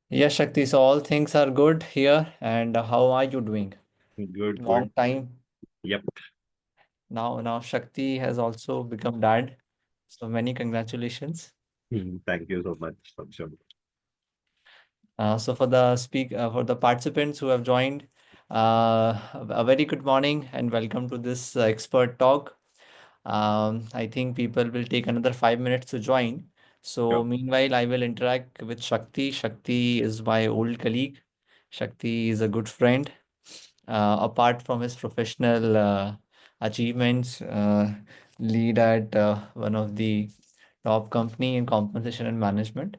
Yes, Shakti. So all things are good here. And how are you doing? Good, Long good. time. Yep. Now Shakti has also become dad. So many congratulations. Thank you so much, Saksham. So for the participants who have joined, a very good morning and welcome to this expert talk. I think people will take another 5 minutes to join. So Sure. meanwhile, I will interact with Shakti. Shakti is my old colleague. Shakti is a good friend. Apart from his professional achievements, lead at one of the top company in compensation and management.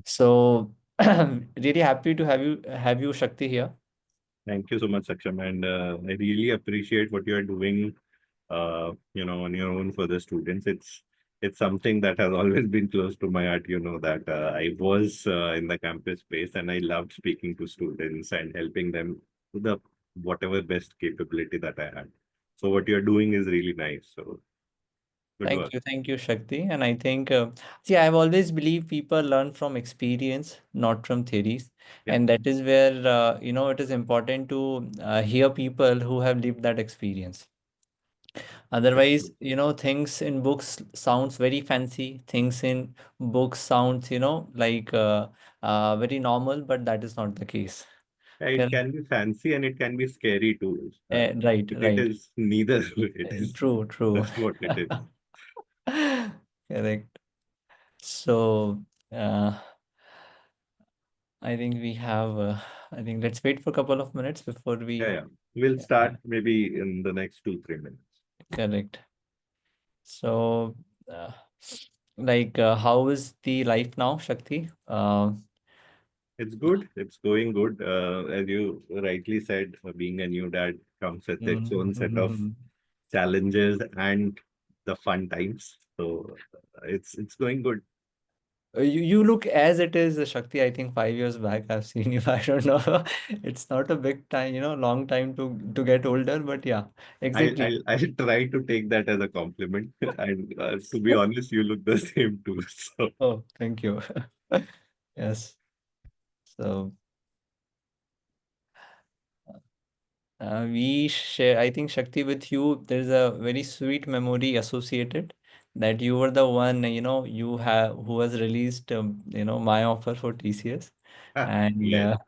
So really happy to have you Shakti here. Thank you so much, Saksham. And I really appreciate what you are doing, on your own for the students. It's something that has always been close to my heart. You know that I was in the campus space and I loved speaking to students and helping them to the whatever best capability that I had. So what you're doing is really nice. So good work. Thank you, Shakti. And I think, see, I've always believed people learn from experience, not from theories. Yeah, And that is where, it is important to hear people who have lived that experience. that's Otherwise, true. things in books sounds very fancy. Things in books sounds, like very normal, but that is not the case. Yeah, it Correct. can be fancy and it can be scary too. Right, It right. is neither. It is True, true. just what it is. Correct. So, uh, I think we have, I think let's wait for a couple of minutes before Yeah, we, yeah. We'll uh, start maybe in the next 2, 3 minutes. correct. So, uh, how is the life now, Shakti? It's good. It's going good. As you rightly said, being a new dad comes with its own set of Mhm. challenges and the fun times. So it's going good. You look as it is, Shakti. I think 5 years back I've seen you. I don't know. It's not a big time, long time to get older, but yeah, I'll, exactly. I'll, I'll try to take that as a compliment. And to be honest, you look the same too. So Oh, thank you. Yes. So we share, I think, Shakti, with you, there's a very sweet memory associated that you were the one, who has released, my offer for TCS. And yes.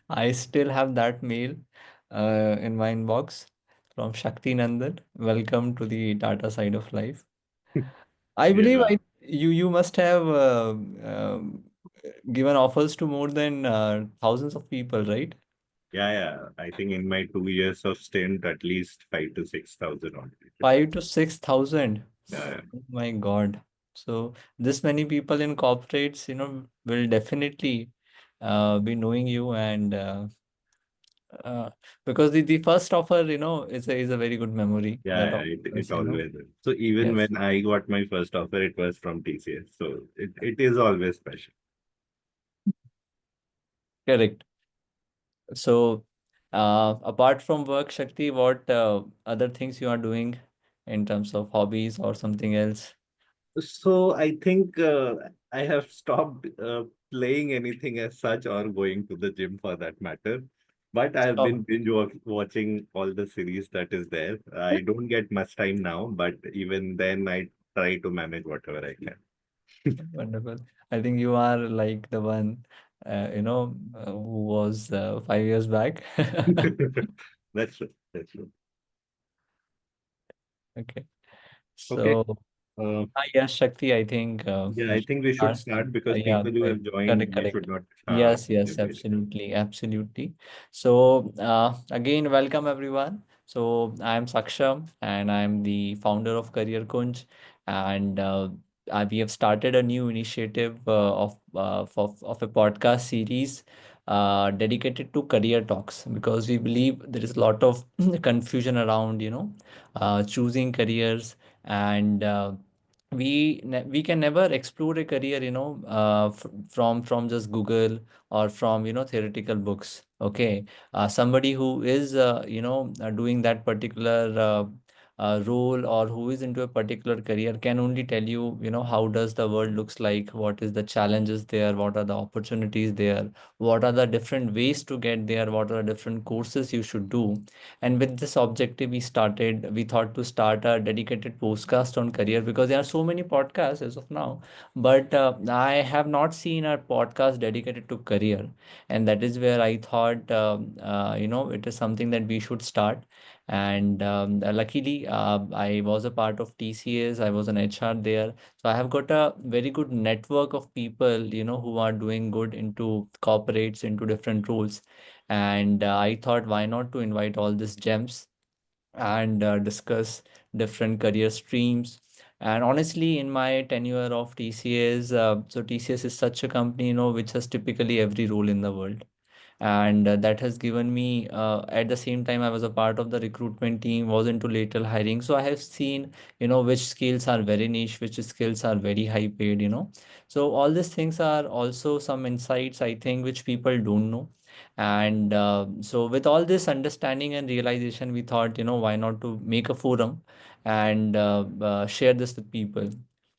I still have that mail in my inbox from Shakti Nandan. Welcome to the data side of life. I believe Yeah. you must have given offers to more than thousands of people, right? Yeah, yeah. I think in my 2 years of stint, at least 5 to 6 thousand already. 5 to 6 thousand. Yeah, yeah. Oh my God. So this many people in corporates, will definitely be knowing you and uh, because the first offer, is a very good memory. Yeah, That yeah, it offers, always is. So even yes, when I got my first offer, it was from TCS. So it is always special. correct. So apart from work, Shakti, what other things you are doing in terms of hobbies or something else? So I think I have stopped playing anything as such or going to the gym for that matter. But I have Oh, been watching all the series that is there. I don't get much time now, but even then I try to manage whatever I wonderful. I think you are like the one, who was 5 years back. can. That's true. That's true. Okay. Okay. So, Uh, yes, Shakti, I think yeah, we I should think we should start. start because Yeah, people who have joined, correct, we correct. should not Yes, leave yes, them waiting. absolutely, absolutely. So, again, welcome everyone. So, I'm Saksham and I'm the founder of CareerKunj, and we have started a new initiative of a podcast series dedicated to career talks because we believe there is a lot of confusion around, choosing careers and we can never explore a career from just Google or from theoretical books. Okay, somebody who is doing that particular role or who is into a particular career can only tell you, how does the world looks like, what is the challenges there, what are the opportunities there, what are the different ways to get there, what are the different courses you should do. And with this objective, we thought to start a dedicated podcast on career, because there are so many podcasts as of now, but I have not seen a podcast dedicated to career. And that is where I thought, it is something that we should start. And luckily, I was a part of TCS. I was an HR there. So I have got a very good network of people, who are doing good into corporates, into different roles. And I thought, why not to invite all these gems and discuss different career streams. And honestly, in my tenure of TCS, so TCS is such a company, which has typically every role in the world. And that has given me, at the same time, I was a part of the recruitment team, was into lateral hiring. So I have seen, which skills are very niche, which skills are very high paid. So all these things are also some insights, I think, which people don't know. And so with all this understanding and realization, we thought, why not to make a forum and share this with people.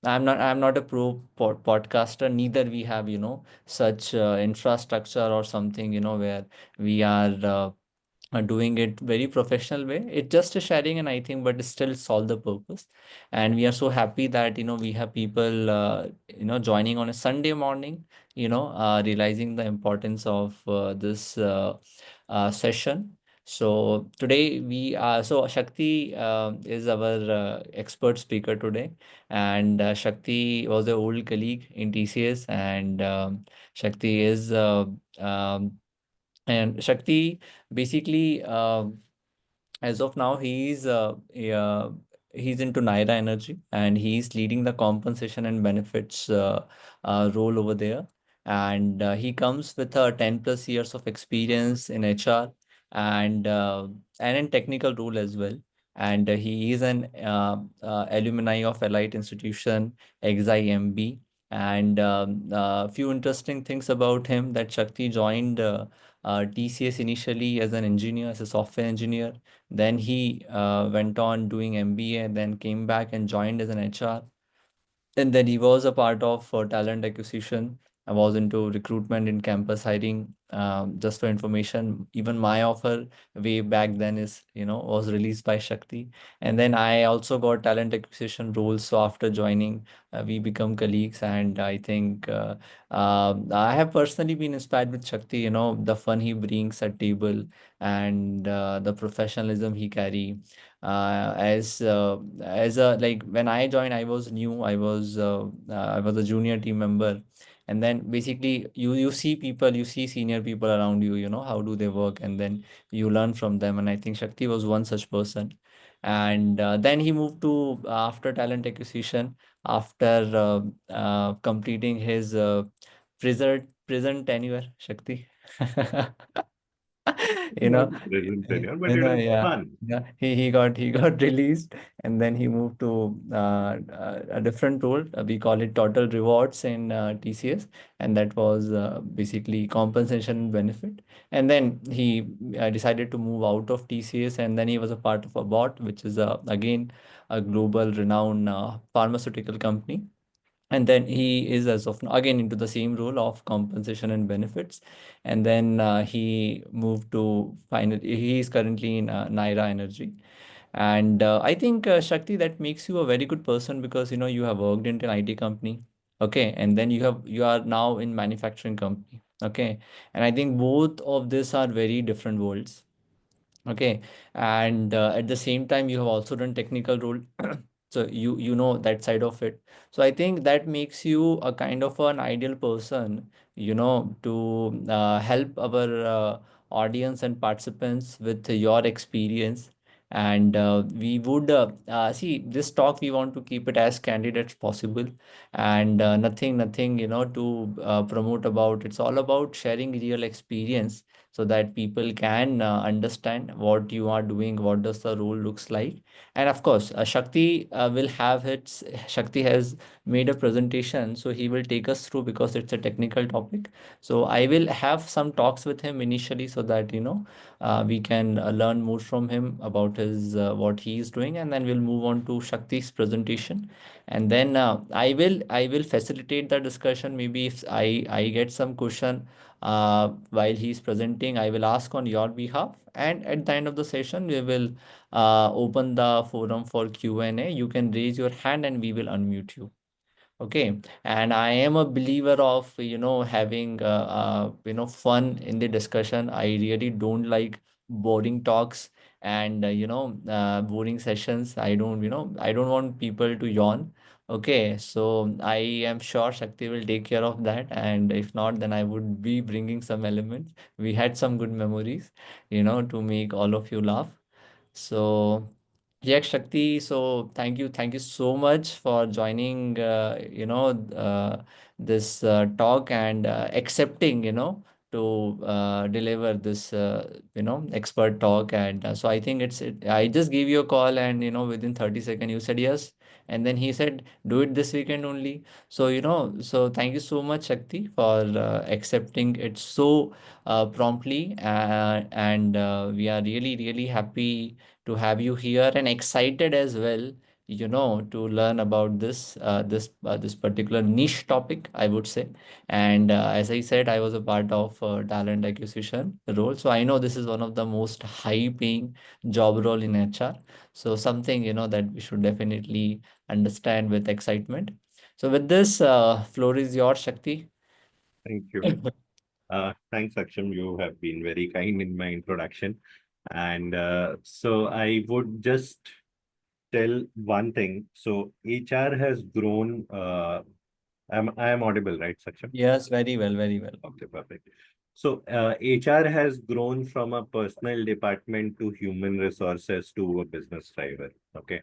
I'm not a podcaster, neither we have, such infrastructure or something, where we are doing it very professional way. It's just a sharing, and I think, but it still solve the purpose. And we are so happy that, we have people, joining on a Sunday morning, realizing the importance of this session. So today so Shakti is our expert speaker today. And Shakti was an old colleague in TCS. And Shakti is and Shakti basically, as of now, he's into Naira Energy, and he's leading the compensation and benefits role over there. And he comes with 10 plus years of experience in HR, and in technical role as well. And he is an alumni of Elite Institution, XIMB. And a few interesting things about him, that Shakti joined TCS initially as an engineer, as a software engineer. Then he went on doing MBA, then came back and joined as an HR. And then he was a part of talent acquisition. I was into recruitment in campus hiring. Just for information, even my offer way back then was released by Shakti. And then I also got talent acquisition roles. So after joining, we become colleagues. And I think I have personally been inspired with Shakti. The fun he brings at table, and the professionalism he carry. As a, like, when I joined, I was new. I was a junior team member. And then basically, you see people, you see senior people around you, how do they work, and then you learn from them. And I think Shakti was one such person. And then he moved to, after talent acquisition, after completing his prison tenure, Shakti. you know Not present tenure, but it's yeah, fun. he got released. And then he moved to a different role. We call it total rewards in TCS. And that was basically compensation and benefit. And then he decided to move out of TCS. And then he was a part of a bot, which is again a global renowned pharmaceutical company. And then he is, as of now, again into the same role of compensation and benefits. And then he moved to finally, he is currently in Naira Energy. And I think, Shakti, that makes you a very good person, because you have worked in an IT company. Okay, and then you are now in manufacturing company. Okay, and I think both of these are very different worlds. Okay, and at the same time, you have also done technical role, so you know that side of it. So I think that makes you a kind of an ideal person, to help our audience and participants with your experience. And we would see this talk. We want to keep it as candid as possible, and nothing, to promote about. It's all about sharing real experience, so that people can understand what you are doing, what does the role looks like. And of course, Shakti will have its Shakti has made a presentation, so he will take us through, because it's a technical topic. So I will have some talks with him initially, so that we can learn more from him about what he is doing, and then we'll move on to Shakti's presentation, and then I will facilitate the discussion. Maybe if I get some question while he's presenting, I will ask on your behalf, and at the end of the session, we will open the forum for Q&A. You can raise your hand, and we will unmute you. Okay, and I am a believer of, having, fun in the discussion. I really don't like boring talks and, boring sessions. I don't want people to yawn. Okay, so I am sure Shakti will take care of that. And if not, then I would be bringing some elements. We had some good memories, to make all of you laugh. So, yeah, Shakti. So, thank you so much for joining. This talk and accepting, to deliver this, expert talk. And so, I think I just gave you a call, and within 30 seconds, you said yes. And then he said, do it this weekend only. So, so thank you so much, Shakti, for accepting it so promptly. And we are really, really happy to have you here, and excited as well, to learn about this particular niche topic, I would say. And as I said, I was a part of talent acquisition role, so I know this is one of the most high paying job role in HR. So something, that we should definitely understand with excitement. So with this, floor is yours, Shakti. Thank you. Thanks, Aksham. You have been very kind in my introduction. And so I would just tell one thing. So HR has grown. I am audible, right, Saksham? Yes, very well, very well. Okay, perfect. So HR has grown from a personal department to human resources to a business driver. Okay.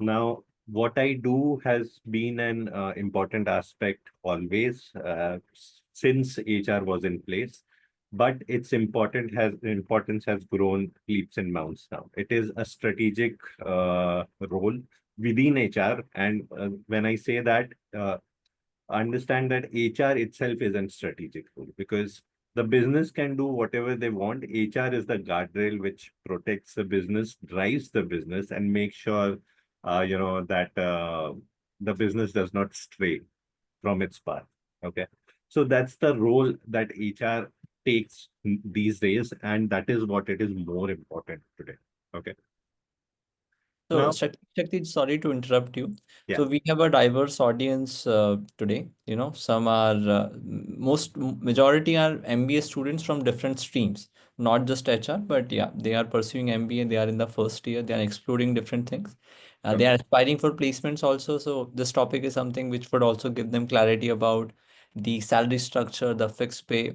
Now, what I do has been an important aspect always since HR was in place, but its importance has grown leaps and bounds now. It is a strategic role within HR, and when I say that, understand that HR itself is a strategic role because the business can do whatever they want. HR is the guardrail which protects the business, drives the business, and makes sure that the business does not stray from its path. Okay, so that's the role that HR takes these days, and that is what it is more important today. Okay, So, now, Shakti, sorry to interrupt you. yeah, So, we have a diverse audience today. Some are majority are MBA students from different streams, not just HR, but yeah, they are pursuing MBA. They are in the first year. They are exploring different things. They sure, are aspiring for placements also. So, this topic is something which would also give them clarity about the salary structure, the fixed pay,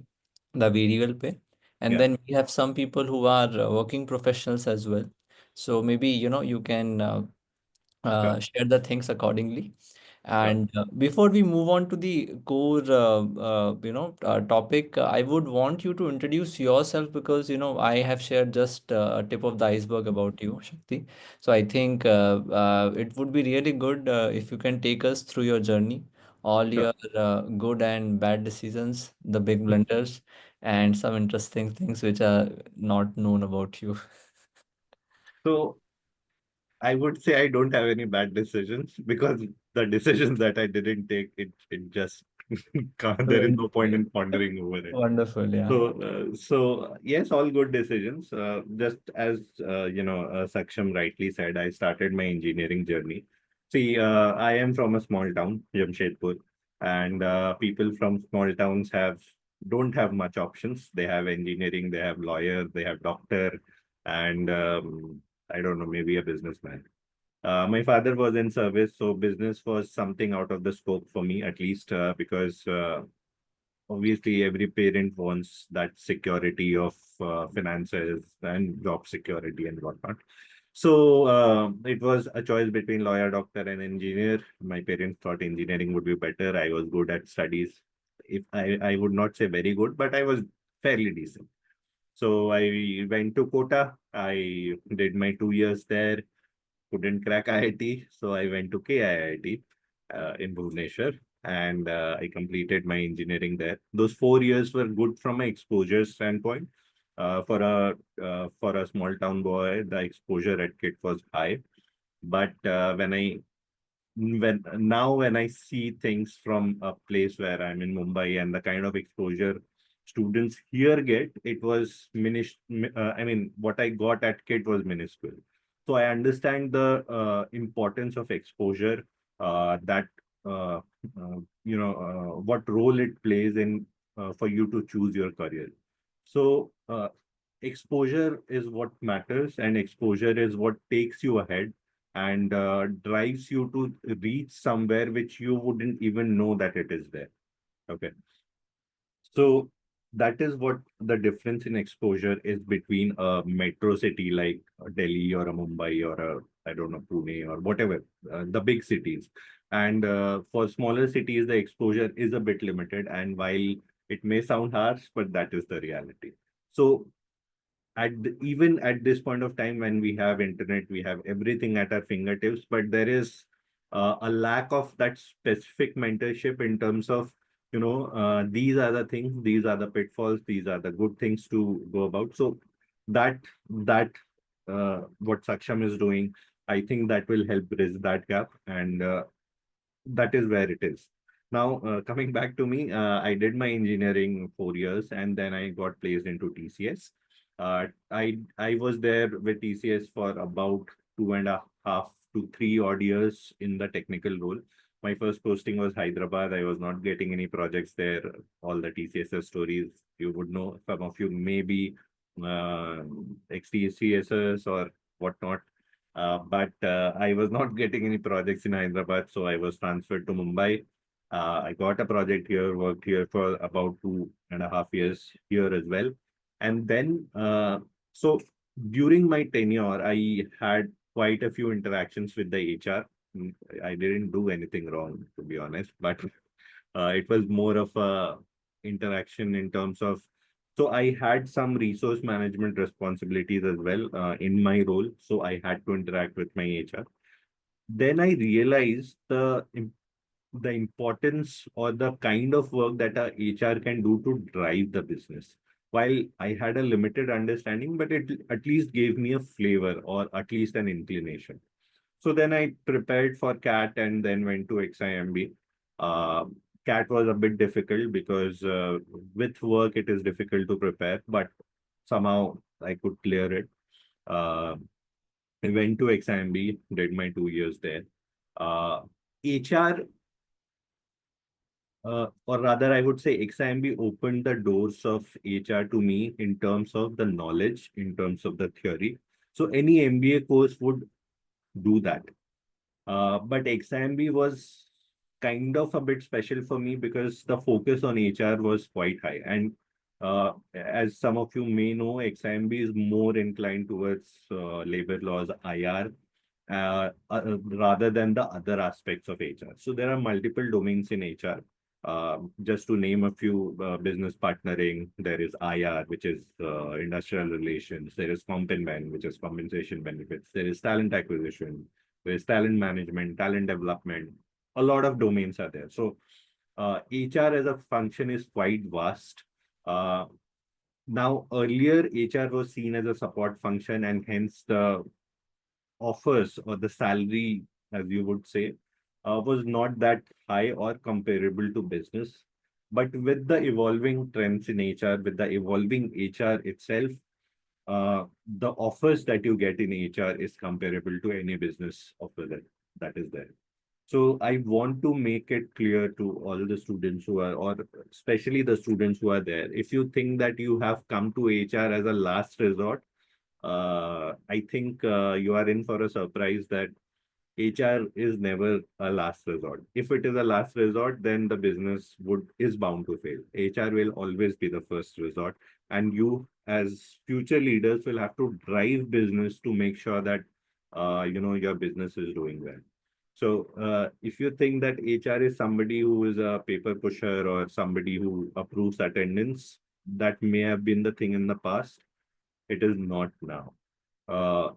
the variable pay. And yeah, then we have some people who are working professionals as well. So maybe, you can sure, share the things accordingly. sure. And before we move on to the core, topic, I would want you to introduce yourself, because, I have shared just a tip of the iceberg about you, Shakti. So I think it would be really good if you can take us through your journey, all Sure. your good and bad decisions, the big blunders, and some interesting things which are not known about you. So I would say I don't have any bad decisions because the decisions that I didn't take, it just there is no point in pondering over it. Wonderful, yeah. So yes, all good decisions. Just as Saksham rightly said, I started my engineering journey. See, I am from a small town, Jamshedpur, and people from small towns don't have much options. They have engineering, they have lawyer, they have doctor, and I don't know, maybe a businessman. My father was in service, so business was something out of the scope for me, at least because obviously every parent wants that security of finances and job security and whatnot. So it was a choice between lawyer, doctor, and engineer. My parents thought engineering would be better. I was good at studies. If I would not say very good, but I was fairly decent. So I went to Kota. I did my 2 years there, couldn't crack IIT, so I went to KIIT in Bhubaneswar, and I completed my engineering there. Those 4 years were good from my exposure standpoint. For a small town boy, the exposure at KIT was high. But when I see things from a place where I'm in Mumbai and the kind of exposure students here get, it was I mean, what I got at KIT was minuscule. So I understand the importance of exposure, that uh, what role it plays in for you to choose your career. So exposure is what matters, and exposure is what takes you ahead and drives you to reach somewhere which you wouldn't even know that it is there. Okay. So that is what the difference in exposure is between a metro city like Delhi or a Mumbai or a, I don't know, Pune or whatever, the big cities. And for smaller cities, the exposure is a bit limited. And while it may sound harsh, but that is the reality. So even at this point of time when we have internet, we have everything at our fingertips, but there is a lack of that specific mentorship in terms of, these are the things, these are the pitfalls, these are the good things to go about. So that what Saksham is doing, I think that will help bridge that gap, and that is where it is. Now, coming back to me, I did my engineering 4 years and then I got placed into TCS. I was there with TCS for about 2.5 to 3 odd years in the technical role. My first posting was Hyderabad. I was not getting any projects there. All the TCS stories you would know. Some of you may be uh, ex-TCSers or whatnot. But I was not getting any projects in Hyderabad, so I was transferred to Mumbai. I got a project here, worked here for about 2.5 years here as well. And then, so during my tenure, I had quite a few interactions with the HR. I didn't do anything wrong, to be honest, but it was more of a interaction in terms of, so I had some resource management responsibilities as well in my role. So I had to interact with my HR. Then I realized the importance or the kind of work that a HR can do to drive the business. While I had a limited understanding, but it at least gave me a flavor or at least an inclination. So then I prepared for CAT and then went to XIMB. Uh, CAT was a bit difficult because with work it is difficult to prepare, but somehow I could clear it. Uh, I went to XIMB, did my 2 years there. HR, or rather, I would say XIMB opened the doors of HR to me in terms of the knowledge, in terms of the theory. So any MBA course would do that. But XIMB was kind of a bit special for me because the focus on HR was quite high. And as some of you may know, XIMB is more inclined towards labor laws, IR, rather than the other aspects of HR. So there are multiple domains in HR. Just to name a few, business partnering, there is IR, which is industrial relations. There is Comp and Ben, which is compensation benefits. There is talent acquisition. There's talent management, talent development. A lot of domains are there. So HR as a function is quite vast. Uh, Now, earlier, HR was seen as a support function, and hence the offers or the salary, as you would say, was not that high or comparable to business. But with the evolving trends in HR, with the evolving HR itself, the offers that you get in HR is comparable to any business offer that is there. So I want to make it clear to all the students who are, or especially the students who are there, if you think that you have come to HR as a last resort, I think you are in for a surprise that HR is never a last resort. If it is a last resort, then the business would is bound to fail. HR will always be the first resort, and you as future leaders will have to drive business to make sure that your business is doing well. So if you think that HR is somebody who is a paper pusher or somebody who approves attendance, that may have been the thing in the past. It is not now. Uh,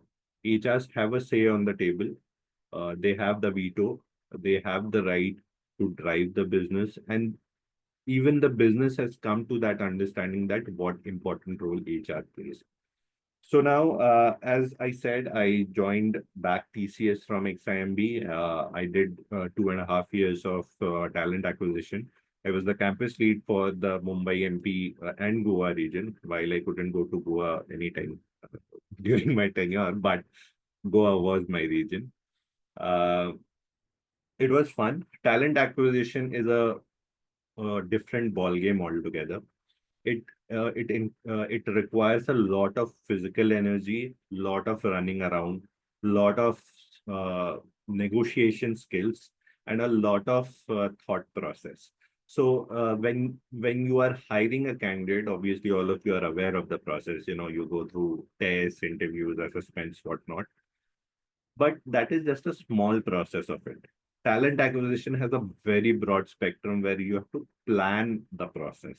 HRs have a say on the table. They have the veto. They have the right to drive the business. And even the business has come to that understanding that what important role HR plays. So now, as I said, I joined back TCS from XIMB. I did 2.5 years of talent acquisition. I was the campus lead for the Mumbai MP and Goa region, while I couldn't go to Goa anytime during my tenure, but Goa was my region. Uh, it was fun. Talent acquisition is a different ball game altogether. It requires a lot of physical energy, lot of running around, lot of negotiation skills, and a lot of thought process. So when you are hiring a candidate, obviously all of you are aware of the process. You know, you go through tests, interviews, assessments, whatnot. But that is just a small process of it. Talent acquisition has a very broad spectrum where you have to plan the process.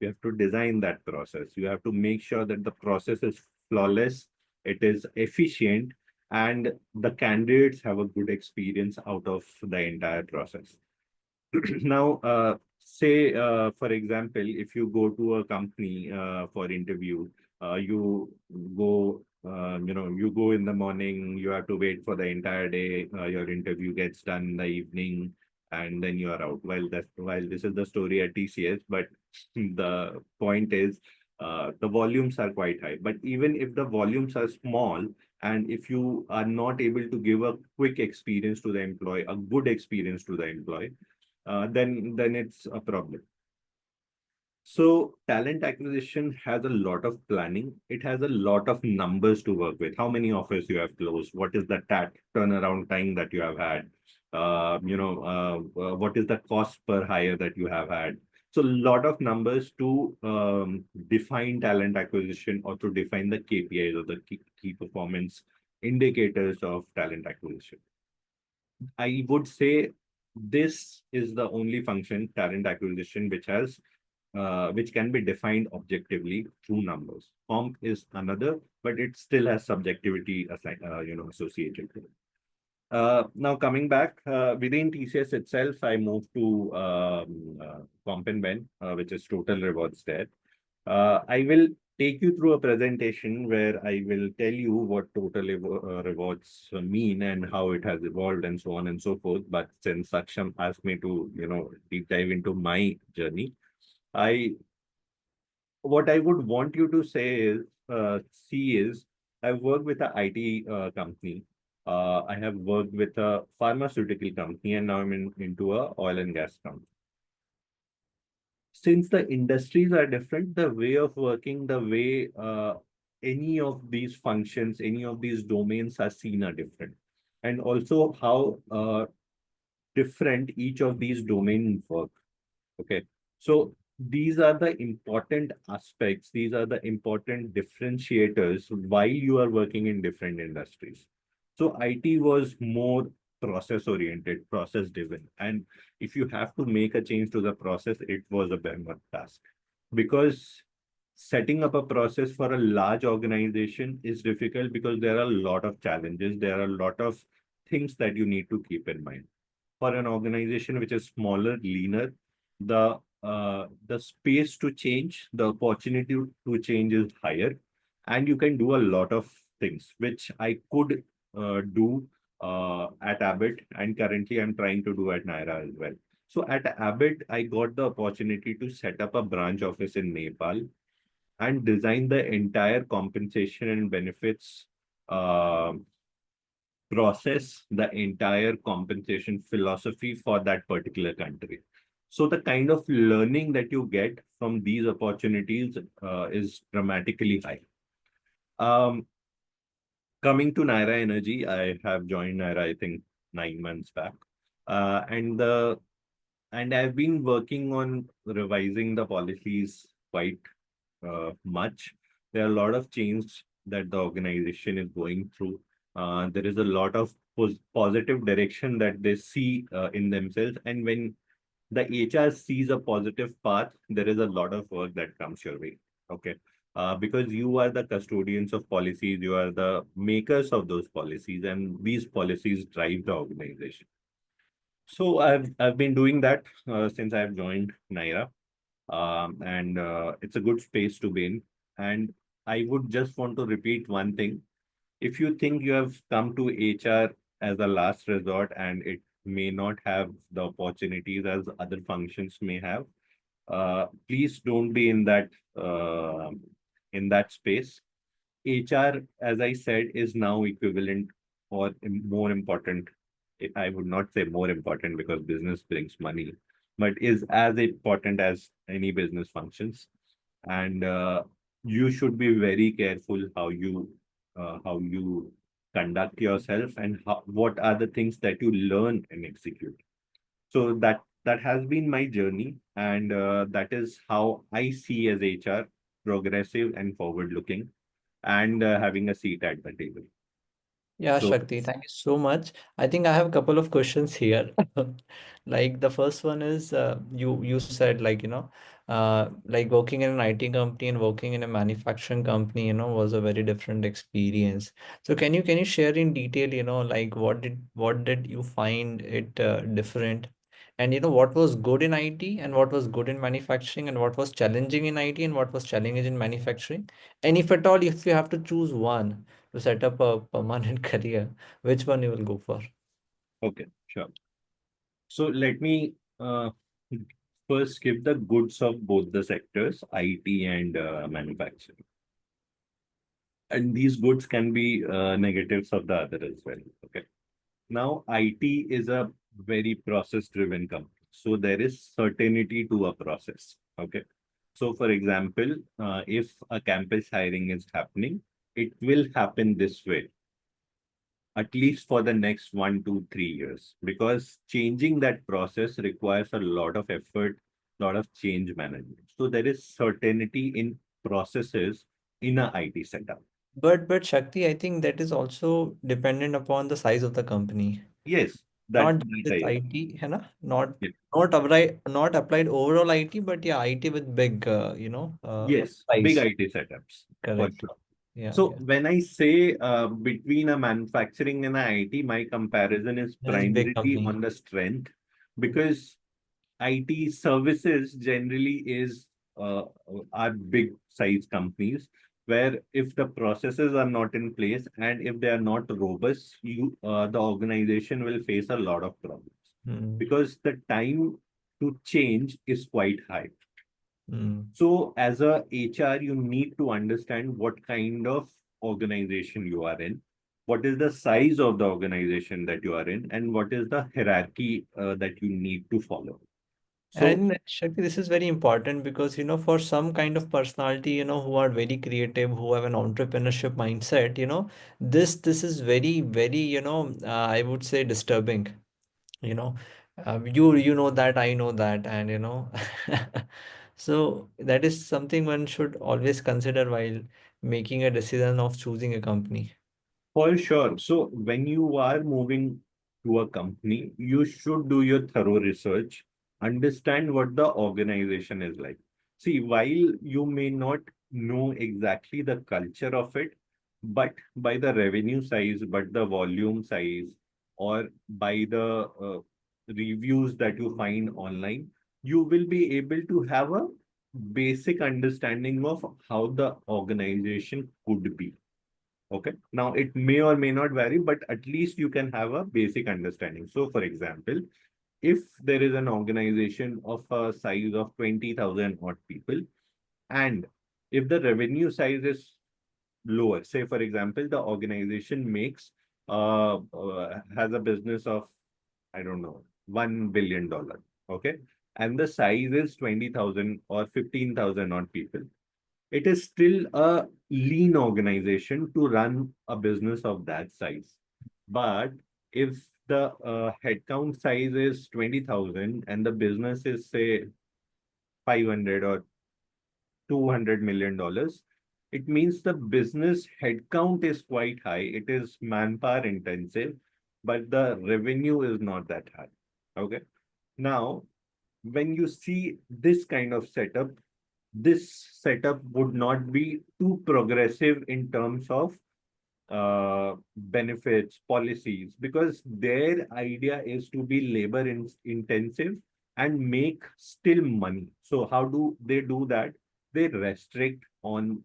You have to design that process. You have to make sure that the process is flawless, it is efficient, and the candidates have a good experience out of the entire process. Now, say, for example, if you go to a company for interview, you you go in the morning, you have to wait for the entire day, your interview gets done in the evening, and then you are out. While this is the story at TCS, but the point is, the volumes are quite high. But even if the volumes are small, and if you are not able to give a quick experience to the employee, a good experience to the employee, then it's a problem. So talent acquisition has a lot of planning. It has a lot of numbers to work with. How many offers you have closed? What is the turnaround time that you have had? What is the cost per hire that you have had? So a lot of numbers to define talent acquisition or to define the KPIs or the key performance indicators of talent acquisition. I would say this is the only function, talent acquisition, which can be defined objectively through numbers. Comp is another, but it still has subjectivity associated to it. Now coming back within TCS itself, I moved to Comp and Ben, which is total rewards there. I will take you through a presentation where I will tell you what total rewards mean and how it has evolved and so on and so forth. But since Saksham asked me to, deep dive into my journey, I what I would want you to see is, I've worked with an IT company. I have worked with a pharmaceutical company, and now into a oil and gas company. Since the industries are different, the way of working, the way any of these functions, any of these domains are seen are different. And also how different each of these domains work. Okay. So these are the important aspects, these are the important differentiators while you are working in different industries. So IT was more process oriented, process driven. And if you have to make a change to the process, it was a behemoth task. Because setting up a process for a large organization is difficult because there are a lot of challenges, there are a lot of things that you need to keep in mind. For an organization which is smaller, leaner, the space to change, the opportunity to change is higher, and you can do a lot of things, which I could do at Abbott, and currently I'm trying to do at Naira as well. So at Abbott, I got the opportunity to set up a branch office in Nepal and design the entire compensation and benefits uh, process, the entire compensation philosophy for that particular country. So the kind of learning that you get from these opportunities is dramatically high. Um, Coming to Naira Energy, I have joined Naira, I think, 9 months back. And I've been working on revising the policies quite much. There are a lot of change that the organization is going through. There is a lot of positive direction that they see in themselves. And when the HR sees a positive path, there is a lot of work that comes your way. Okay. Because you are the custodians of policies, you are the makers of those policies, and these policies drive the organization. So I've been doing that since I've joined Naira. and it's a good space to be in. And I would just want to repeat one thing. If you think you have come to HR as a last resort and it may not have the opportunities as other functions may have, please don't be in that space. HR, as I said, is now equivalent or more important. I would not say more important because business brings money, but is as important as any business functions. And you should be very careful how you conduct yourself and what are the things that you learn and execute. So that has been my journey, and that is how I see as HR, progressive and forward looking, and having a seat at the table. Yeah, So, Shakti, thank you so much. I think I have a couple of questions here. Like the first one is you said like like working in an IT company and working in a manufacturing company, was a very different experience. So can you share in detail, like what did you find it different? And what was good in IT and what was good in manufacturing and what was challenging in IT and what was challenging in manufacturing? And if at all, if you have to choose one to set up a permanent career, which one you will go for? okay, sure. So let me first give the goods of both the sectors, IT and manufacturing. And these goods can be negatives of the other as well. Okay. Now, IT is a very process-driven company. So there is certainty to a process. Okay. So, for example, if a campus hiring is happening, it will happen this way, at least for the next 1 to 3 years, because changing that process requires a lot of effort, lot of change management. So there is certainty in processes in a IT setup. But Shakti, I think that is also dependent upon the size of the company. Yes, Not just that I with agree. IT, है ना? Not Yeah. not applied overall IT, but yeah, IT with big Yes, big size. IT setups for Correct. sure. Yeah, So yeah. when I say between a manufacturing and a IT, my comparison is That is big primarily company. on the strength, because IT services generally is are big size companies where if the processes are not in place and if they are not robust, the organization will face a lot of problems Hmm. because the time to change is quite high. Hmm. So as a HR, you need to understand what kind of organization you are in, what is the size of the organization that you are in, and what is the hierarchy that you need to follow. And I So think that, Shakti, this is very important because, for some kind of personality, who are very creative, who have an entrepreneurship mindset, this is very, very, I would say disturbing, you know. You know that, I know that, and so that is something one should always consider while making a decision of choosing a company. for sure. So when you are moving to a company, you should do your thorough research, understand what the organization is like. See, while you may not know exactly the culture of it, but by the revenue size, but the volume size, or by the reviews that you find online, you will be able to have a basic understanding of how the organization could be. Okay. Now it may or may not vary, but at least you can have a basic understanding. So, for example, if there is an organization of a size of 20,000 odd people, and if the revenue size is lower, say, for example, the organization has a business of, I don't know, $1 billion. Okay. And the size is 20,000 or 15,000 odd people, it is still a lean organization to run a business of that size. But if the headcount size is 20,000 and the business is, say, 500 or $200 million, it means the business headcount is quite high. It is manpower intensive, but the revenue is not that high. Okay. Now, when you see this kind of setup, this setup would not be too progressive in terms of benefits, policies, because their idea is to be labor intensive and make still money. So how do they do that? They restrict on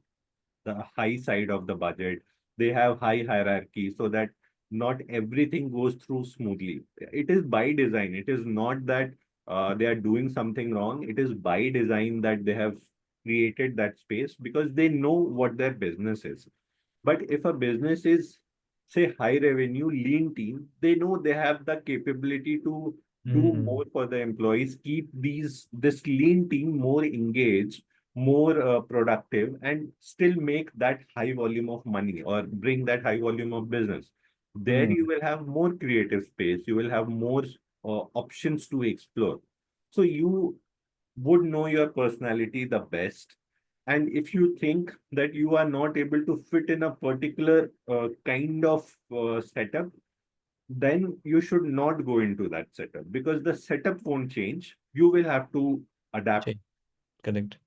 the high side of the budget. They have high hierarchy so that not everything goes through smoothly. It is by design. It is not that they are doing something wrong. It is by design that they have created that space because they know what their business is. But if a business is, say, high revenue, lean team, they know they have the capability to do Hmm. more for the employees, keep this lean team more engaged, more productive, and still make that high volume of money or bring that high volume of business. There Hmm. you will have more creative space. You will have more options to explore. So you would know your personality the best. And if you think that you are not able to fit in a particular kind of setup, then you should not go into that setup because the setup won't change. You will have to adapt. Check. Correct.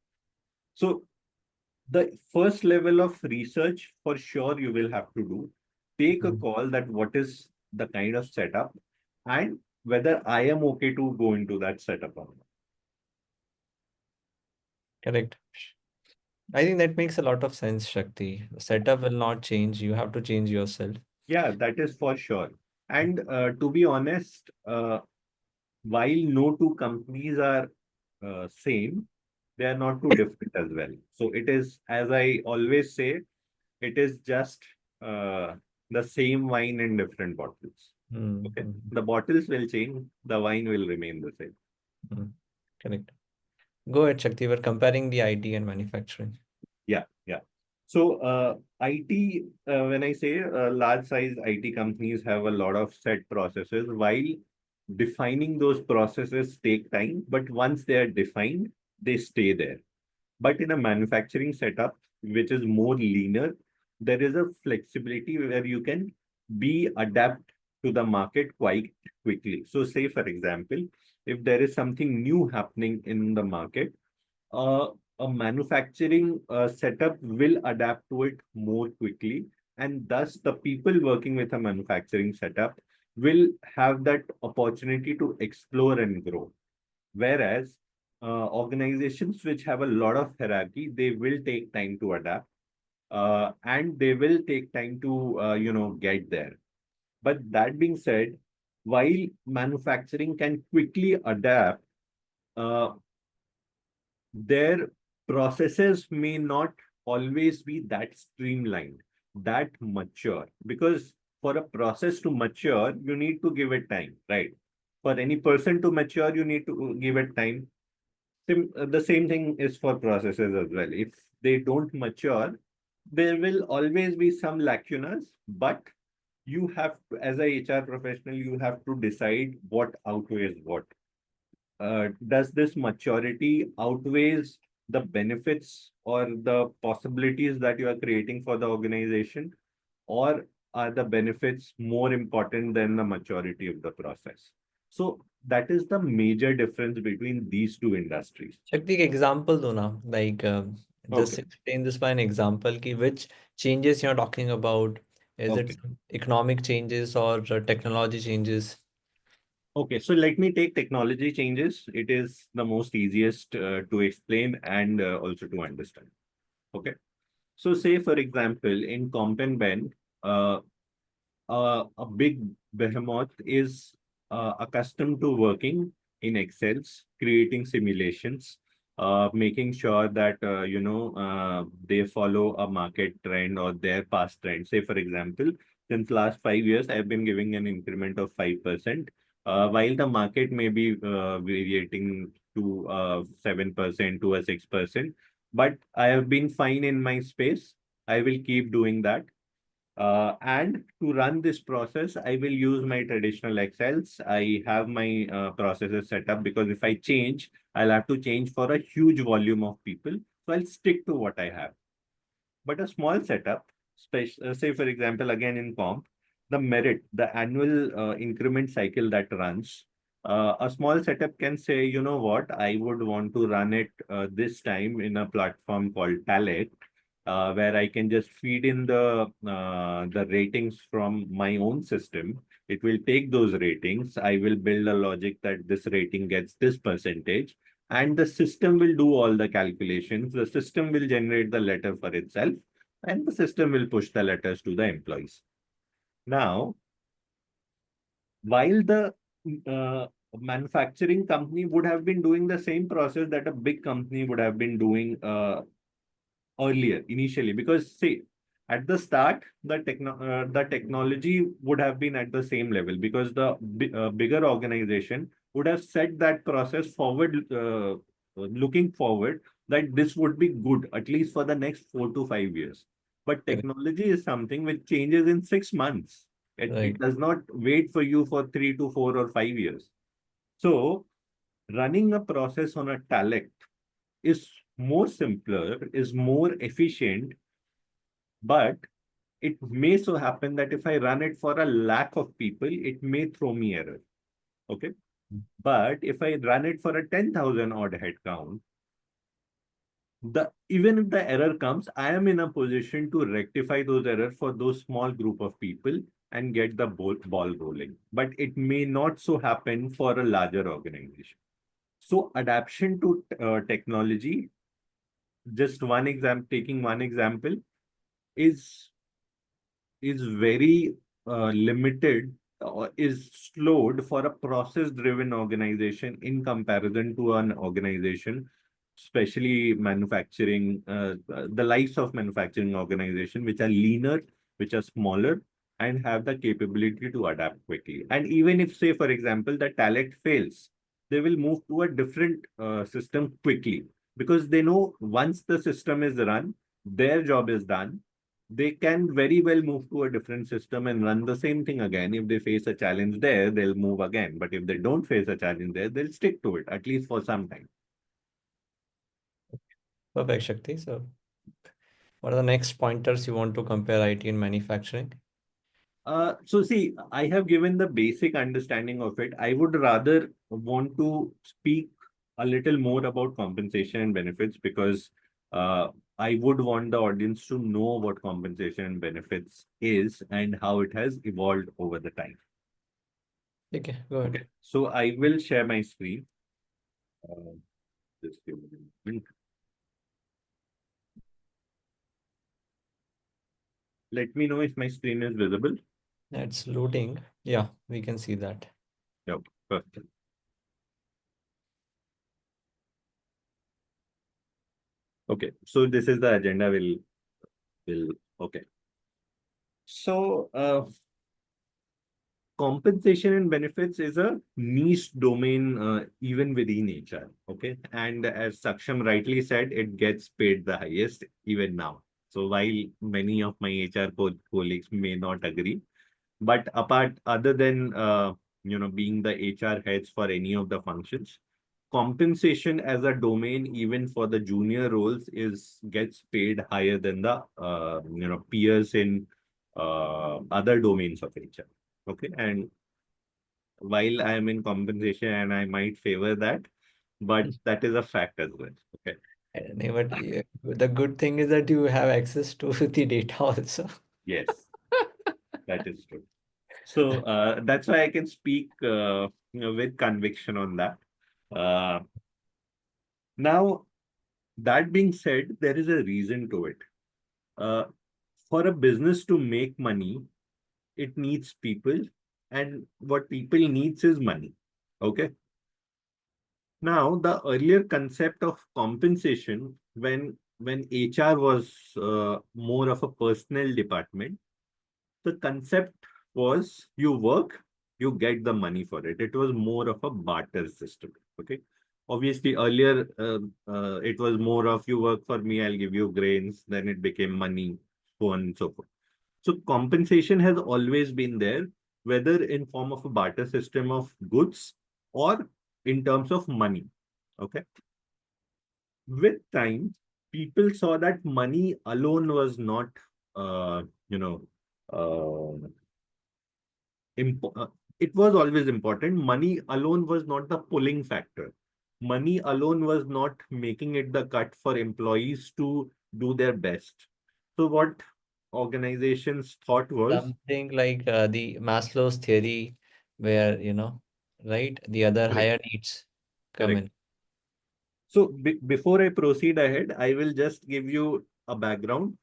So, the first level of research for sure you will have to do. Take a Hmm. call that what is the kind of setup and whether I am okay to go into that setup or not. Correct. I think that makes a lot of sense, Shakti. The setup will not change. You have to change yourself. Yeah, that is for sure. And to be honest, while no two companies are same, they are not too different as well. So it is, as I always say, it is just uh, the same wine in different bottles. Okay, Mm-hmm. the bottles will change, the wine will remain the same. Correct. Go ahead, Shakti. We're comparing the IT and manufacturing. Yeah, yeah. So IT, when I say large size IT companies have a lot of set processes, while defining those processes take time, but once they are defined, they stay there. But in a manufacturing setup, which is more leaner, there is a flexibility where you can be adapt to the market quite quickly. So say, for example, if there is something new happening in the market, uh, a manufacturing setup will adapt to it more quickly. And thus, the people working with a manufacturing setup will have that opportunity to explore and grow. Whereas organizations which have a lot of hierarchy, they will take time to adapt and they will take time to get there. But that being said, while manufacturing can quickly adapt, uh, their processes may not always be that streamlined, that mature. Because for a process to mature, you need to give it time, right? For any person to mature, you need to give it time. The same thing is for processes as well. If they don't mature, there will always be some lacunas, but you have to, as a HR professional, you have to decide what outweighs what. Does this maturity outweighs the benefits or the possibilities that you are creating for the organization, or are the benefits more important than the maturity of the process? So that is the major difference between these two industries. Shakti, एक example दो ना. Like, just Okay. explain this by an example. Ki which changes you're talking about? Is it Okay. some economic changes or technology changes? Okay. So let me take technology changes. It is the most easiest to explain and also to understand. Okay. So say, for example, in Comp and Ben, uh, a big behemoth is accustomed to working in Excels, creating simulations, making sure that they follow a market trend or their past trend. Say, for example, since last 5 years, I've been giving an increment of 5%, while the market may be variating to 7% to a 6%. But I have been fine in my space. I will keep doing that, and to run this process, I will use my traditional Excels. I have my processes set up because if I change, I'll have to change for a huge volume of people. So I'll stick to what I have. But a small setup, say for example, again in comp, the merit, the annual increment cycle that runs, a small setup can say, you know what, I would want to run it this time in a platform called Talent, where I can just feed in the ratings from my own system. It will take those ratings. I will build a logic that this rating gets this percentage, and the system will do all the calculations. The system will generate the letter for itself, and the system will push the letters to the employees. Now, while the uh, manufacturing company would have been doing the same process that a big company would have been doing earlier initially, because see, at the start the technology would have been at the same level, because the bigger organization would have set that process forward, looking forward, that this would be good at least for the next 4 to 5 years. But Correct. technology is something which changes in 6 months. It Right. does not wait for you for 3 to 4 or 5 years. So running a process on a talent is more simpler, is more efficient, but it may so happen that if I run it for a lack of people, it may throw me error. Okay. But if I run it for a 10,000 odd head count, even if the error comes, I am in a position to rectify those errors for those small group of people and get the ball rolling. But it may not so happen for a larger organization. So adaptation to technology, just one example, taking one example, is very limited, or is slowed for a process driven organization in comparison to an organization, especially manufacturing, the likes of manufacturing organization, which are leaner, which are smaller, and have the capability to adapt quickly. And even if, say, for example, the talent fails, they will move to a different system quickly, because they know once the system is run, their job is done. They can very well move to a different system and run the same thing again. If they face a challenge there, they'll move again. But if they don't face a challenge there, they'll stick to it, at least for some time. Perfect, Shakti. So, what are the next pointers you want to compare IT and manufacturing? So see, I have given the basic understanding of it. I would rather want to speak a little more about compensation and benefits, because uh, I would want the audience to know what compensation and benefits is and how it has evolved over the time. Okay, go ahead. Okay, so I will share my screen. Uh, just give me a minute. Let me know if my screen is visible. It's loading. Yeah, we can see that. Yeah, perfect. Okay, so this is the agenda. Will okay. So compensation and benefits is a niche domain, even within HR. Okay, and as Saksham rightly said, it gets paid the highest even now. So while many of my HR colleagues may not agree, but apart other than being the HR heads for any of the functions, compensation as a domain, even for the junior roles, is gets paid higher than the peers in other domains of HR. Okay, and while I am in compensation and I might favor that, but that is a fact as well. Okay. But the good thing is that you have access to the data also. Yes, that is true. So that's why I can speak with conviction on that. Uh, Now, that being said, there is a reason to it. Uh, for a business to make money, it needs people, and what people needs is money. Okay. Now, the earlier concept of compensation, when HR was more of a personnel department, the concept was you work, you get the money for it. It was more of a barter system. Okay. Obviously, earlier it was more of you work for me, I'll give you grains. Then it became money, so on and so forth. So compensation has always been there, whether in form of a barter system of goods or in terms of money. Okay. With time, people saw that money alone was not, uh, you know, uh, impo- uh, it was always important. Money alone was not the pulling factor. Money alone was not making it the cut for employees to do their best. So what? organization's thought was. Something like the Maslow's theory, where, right, the other Correct, higher needs come correct. in. So before I proceed ahead, I will just give you a background.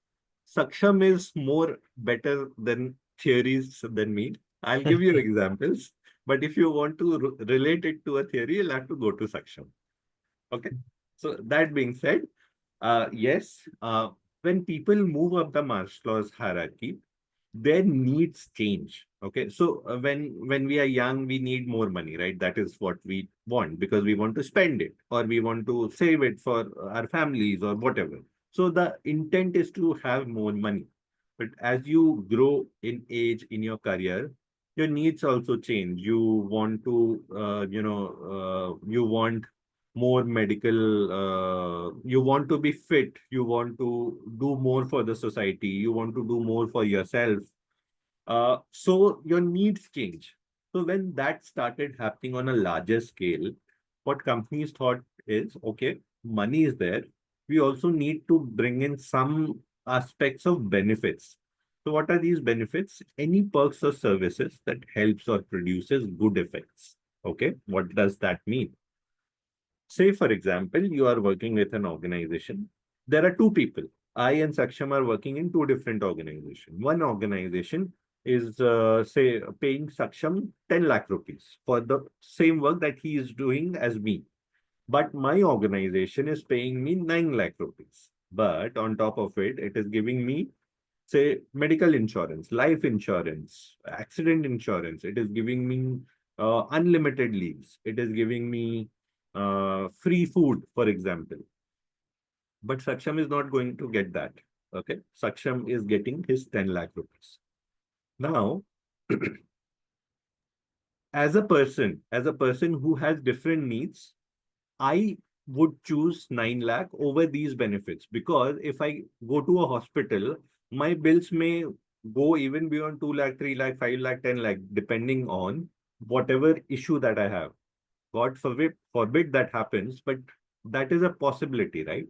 Saksham is more better than theories than me. I'll give you examples, but if you want to relate it to a theory, you'll have to go to Saksham. Okay. So that being said, yes, when people move up the Maslow's hierarchy, their needs change. Okay, so when we are young, we need more money, right? That is what we want because we want to spend it or we want to save it for our families or whatever. So the intent is to have more money. But as you grow in age in your career, your needs also change. You want to, you want more medical, you want to be fit, you want to do more for the society, you want to do more for yourself, so your needs change. So when that started happening on a larger scale, what companies thought is, okay, money is there. We also need to bring in some aspects of benefits. So what are these benefits? Any perks or services that helps or produces good effects. Okay, what does that mean? Say, for example, you are working with an organization. There are two people. I and Saksham are working in two different organizations. One organization is, say, paying Saksham 10 lakh rupees for the same work that he is doing as me. But my organization is paying me 9 lakh rupees. But on top of it, it is giving me, say, medical insurance, life insurance, accident insurance. It is giving me unlimited leaves. It is giving me free food, for example. But Saksham is not going to get that. Okay. Saksham is getting his 10 lakh rupees. Now, as a person who has different needs, I would choose 9 lakh over these benefits because if I go to a hospital, my bills may go even beyond 2 lakh, 3 lakh, 5 lakh, 10 lakh, depending on whatever issue that I have. God forbid that happens, but that is a possibility, right?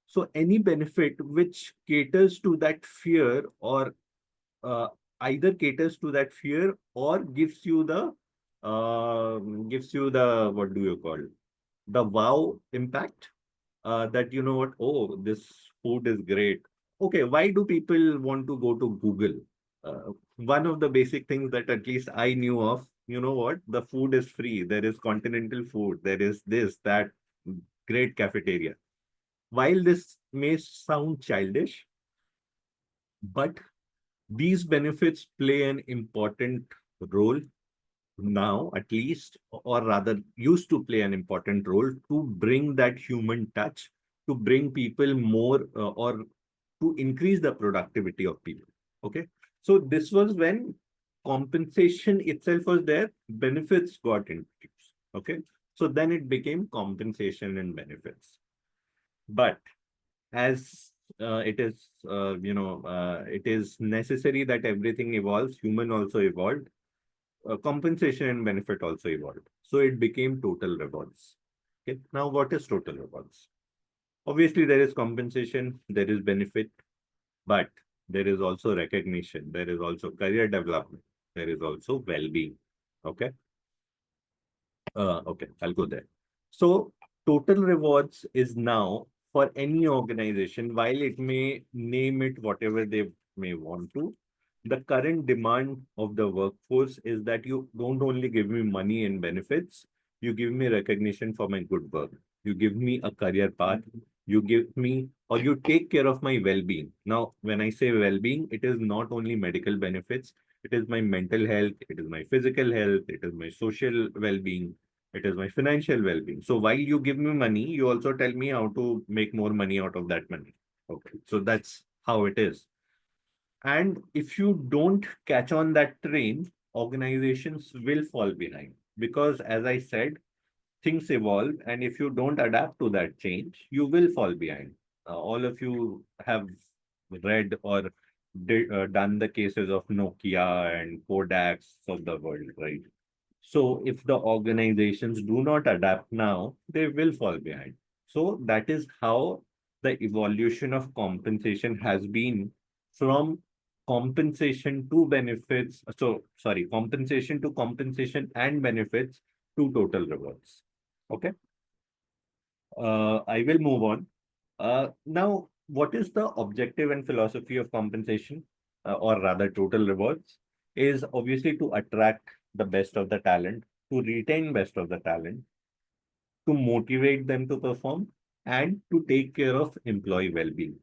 So any benefit which caters to that fear or uh, either caters to that fear or gives you the what do you call the wow impact, that you know what, oh, this food is great. Okay, why do people want to go to Google? One of the basic things that at least I knew of, you know what, the food is free, there is continental food, there is this, that, great cafeteria. While this may sound childish, but these benefits play an important role now, at least, or rather used to play an important role to bring that human touch, to bring people more, or to increase the productivity of people. Okay. So this was when compensation itself was there, benefits got introduced. Okay. So then it became compensation and benefits. But as it is necessary that everything evolves, human also evolved, compensation and benefit also evolved. So it became total rewards. Okay. Now, what is total rewards? Obviously, there is compensation, there is benefit, but there is also recognition, there is also career development, there is also well-being. Okay. Okay, I'll go there. So total rewards is now for any organization, while it may name it whatever they may want to, the current demand of the workforce is that you don't only give me money and benefits, you give me recognition for my good work. You give me a career path, you give me or you take care of my well-being. Now, when I say well-being, it is not only medical benefits, it is my mental health, it is my physical health, it is my social well-being, it is my financial well-being. So while you give me money, you also tell me how to make more money out of that money. Okay. So that's how it is. And if you don't catch on that train, organizations will fall behind. Because as I said, things evolve. And if you don't adapt to that change, you will fall behind. All of you have read or done the cases of Nokia and Kodaks of the world, right? So if the organizations do not adapt now, they will fall behind. So that is how the evolution of compensation has been from compensation to benefits. So, sorry, compensation to compensation and benefits to total rewards. Okay. I will move on. Now, what is the objective and philosophy of compensation, or rather total rewards? Is obviously to attract the best of the talent, to retain best of the talent, to motivate them to perform, and to take care of employee well-being.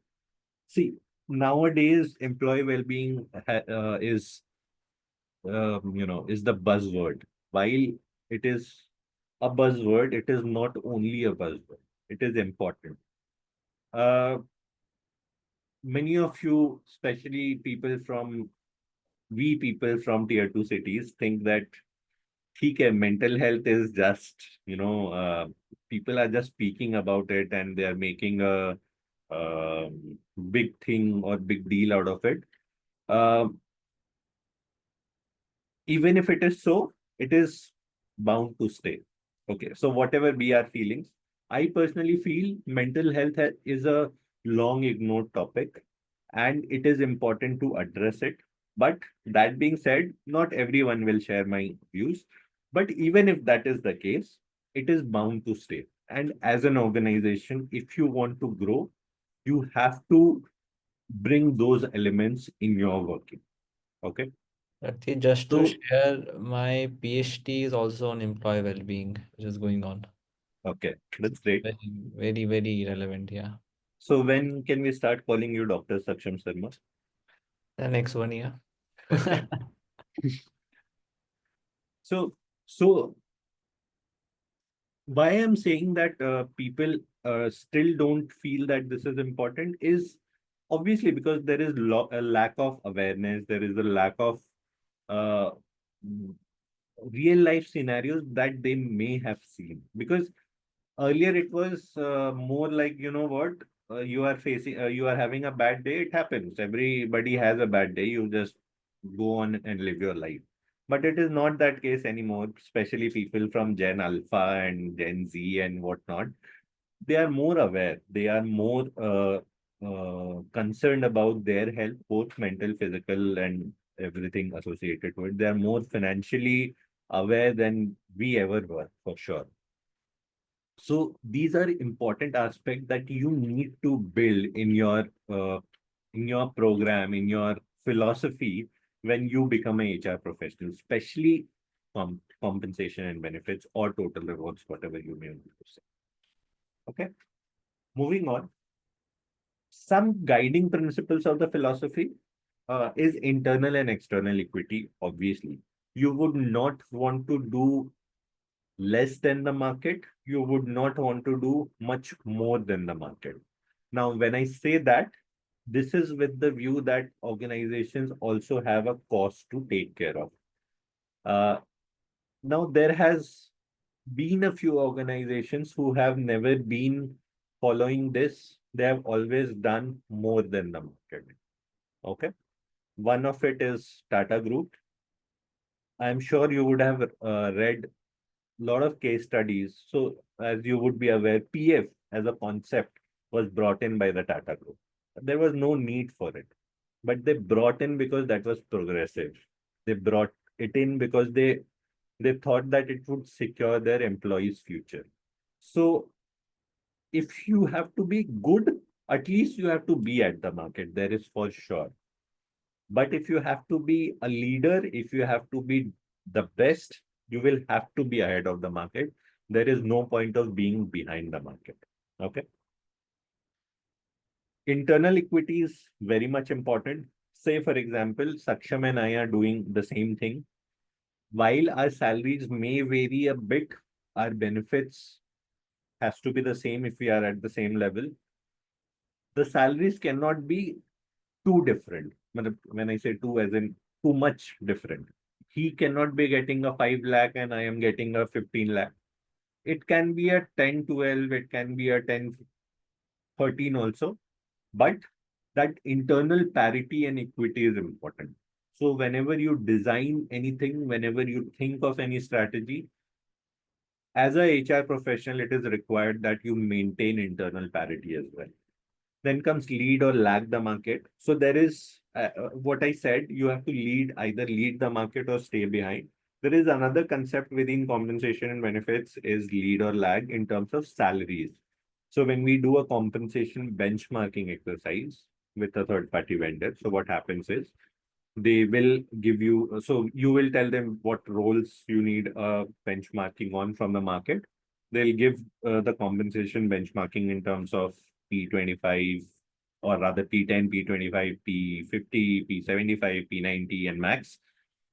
See, nowadays employee well-being is the buzzword. While it is a buzzword, it is not only a buzzword. It is important. Uh, Many of you, especially people from tier two cities, think that okay, mental health is just, people are just speaking about it and they are making a big thing or big deal out of it. Uh, Even if it is so, it is bound to stay. Okay, so whatever be our feelings, I personally feel mental health is a long ignored topic and it is important to address it. But that being said, not everyone will share my views. But even if that is the case, it is bound to stay. And as an organization, if you want to grow, you have to bring those elements in your working. Okay. Actually, just to So, share, my PhD is also on employee well-being, which is going on. okay, that's great. Very, very, very relevant. Yeah. So when can we start calling you Dr. Saksham Sharma? The next one, yeah. Okay. So, so why I'm saying that people still don't feel that this is important is obviously because there is a lack of awareness, there is a lack of uh, real life scenarios that they may have seen. Because earlier it was more like, you know what, you are having a bad day. It happens. Everybody has a bad day. You just go on and live your life. But it is not that case anymore, especially people from Gen Alpha and Gen Z and whatnot. They are more aware. They are more concerned about their health, both mental, physical, and everything associated to it. They are more financially aware than we ever were, for sure. So these are important aspects that you need to build in your program, in your philosophy when you become an HR professional, especially compensation and benefits or total rewards, whatever you may want to say. Okay, moving on. Some guiding principles of the philosophy is internal and external equity. Obviously, you would not want to do less than the market, you would not want to do much more than the market. Now, when I say that, this is with the view that organizations also have a cost to take care of. Uh, Now, there has been a few organizations who have never been following this. They have always done more than the market. Okay. One of it is Tata Group. I'm sure you would have read lot of case studies. So, as you would be aware, PF as a concept was brought in by the Tata Group. There was no need for it, but they brought in because that was progressive. They brought it in because they thought that it would secure their employees' future. So, if you have to be good, at least you have to be at the market. There is for sure. But if you have to be a leader, if you have to be the best, you will have to be ahead of the market. There is no point of being behind the market. Okay. Internal equity is very much important. Say, for example, Saksham and I are doing the same thing. While our salaries may vary a bit, our benefits has to be the same if we are at the same level. The salaries cannot be too different. When I say too, as in too much different. He cannot be getting a 5 lakh and I am getting a 15 lakh. It can be a 10, 12, it can be a 10, 13 also. But that internal parity and equity is important. So whenever you design anything, whenever you think of any strategy, as a HR professional, it is required that you maintain internal parity as well. Then comes lead or lag the market. So there is what I said, you have to either lead the market or stay behind. There is another concept within compensation and benefits is lead or lag in terms of salaries. So when we do a compensation benchmarking exercise with a third party vendor, so what happens is they will give you, so you will tell them what roles you need benchmarking on from the market. They'll give the compensation benchmarking in terms of P25, or rather P10, P25, P50, P75, P90, and max.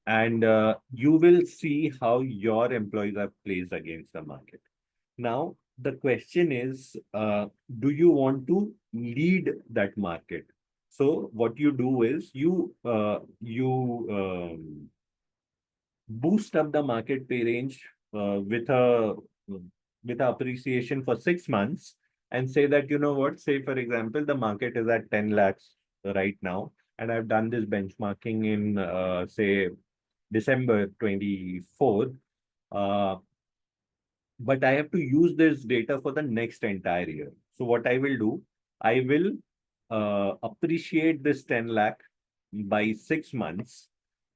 And you will see how your employees are placed against the market. Now, the question is, do you want to lead that market? So what you do is you boost up the market pay range with a appreciation for 6 months, and say that, you know what, say for example, the market is at 10 lakhs right now, and I've done this benchmarking in say December 24. Uh, but I have to use this data for the next entire year. So what I will do, I will appreciate this 10 lakh by 6 months,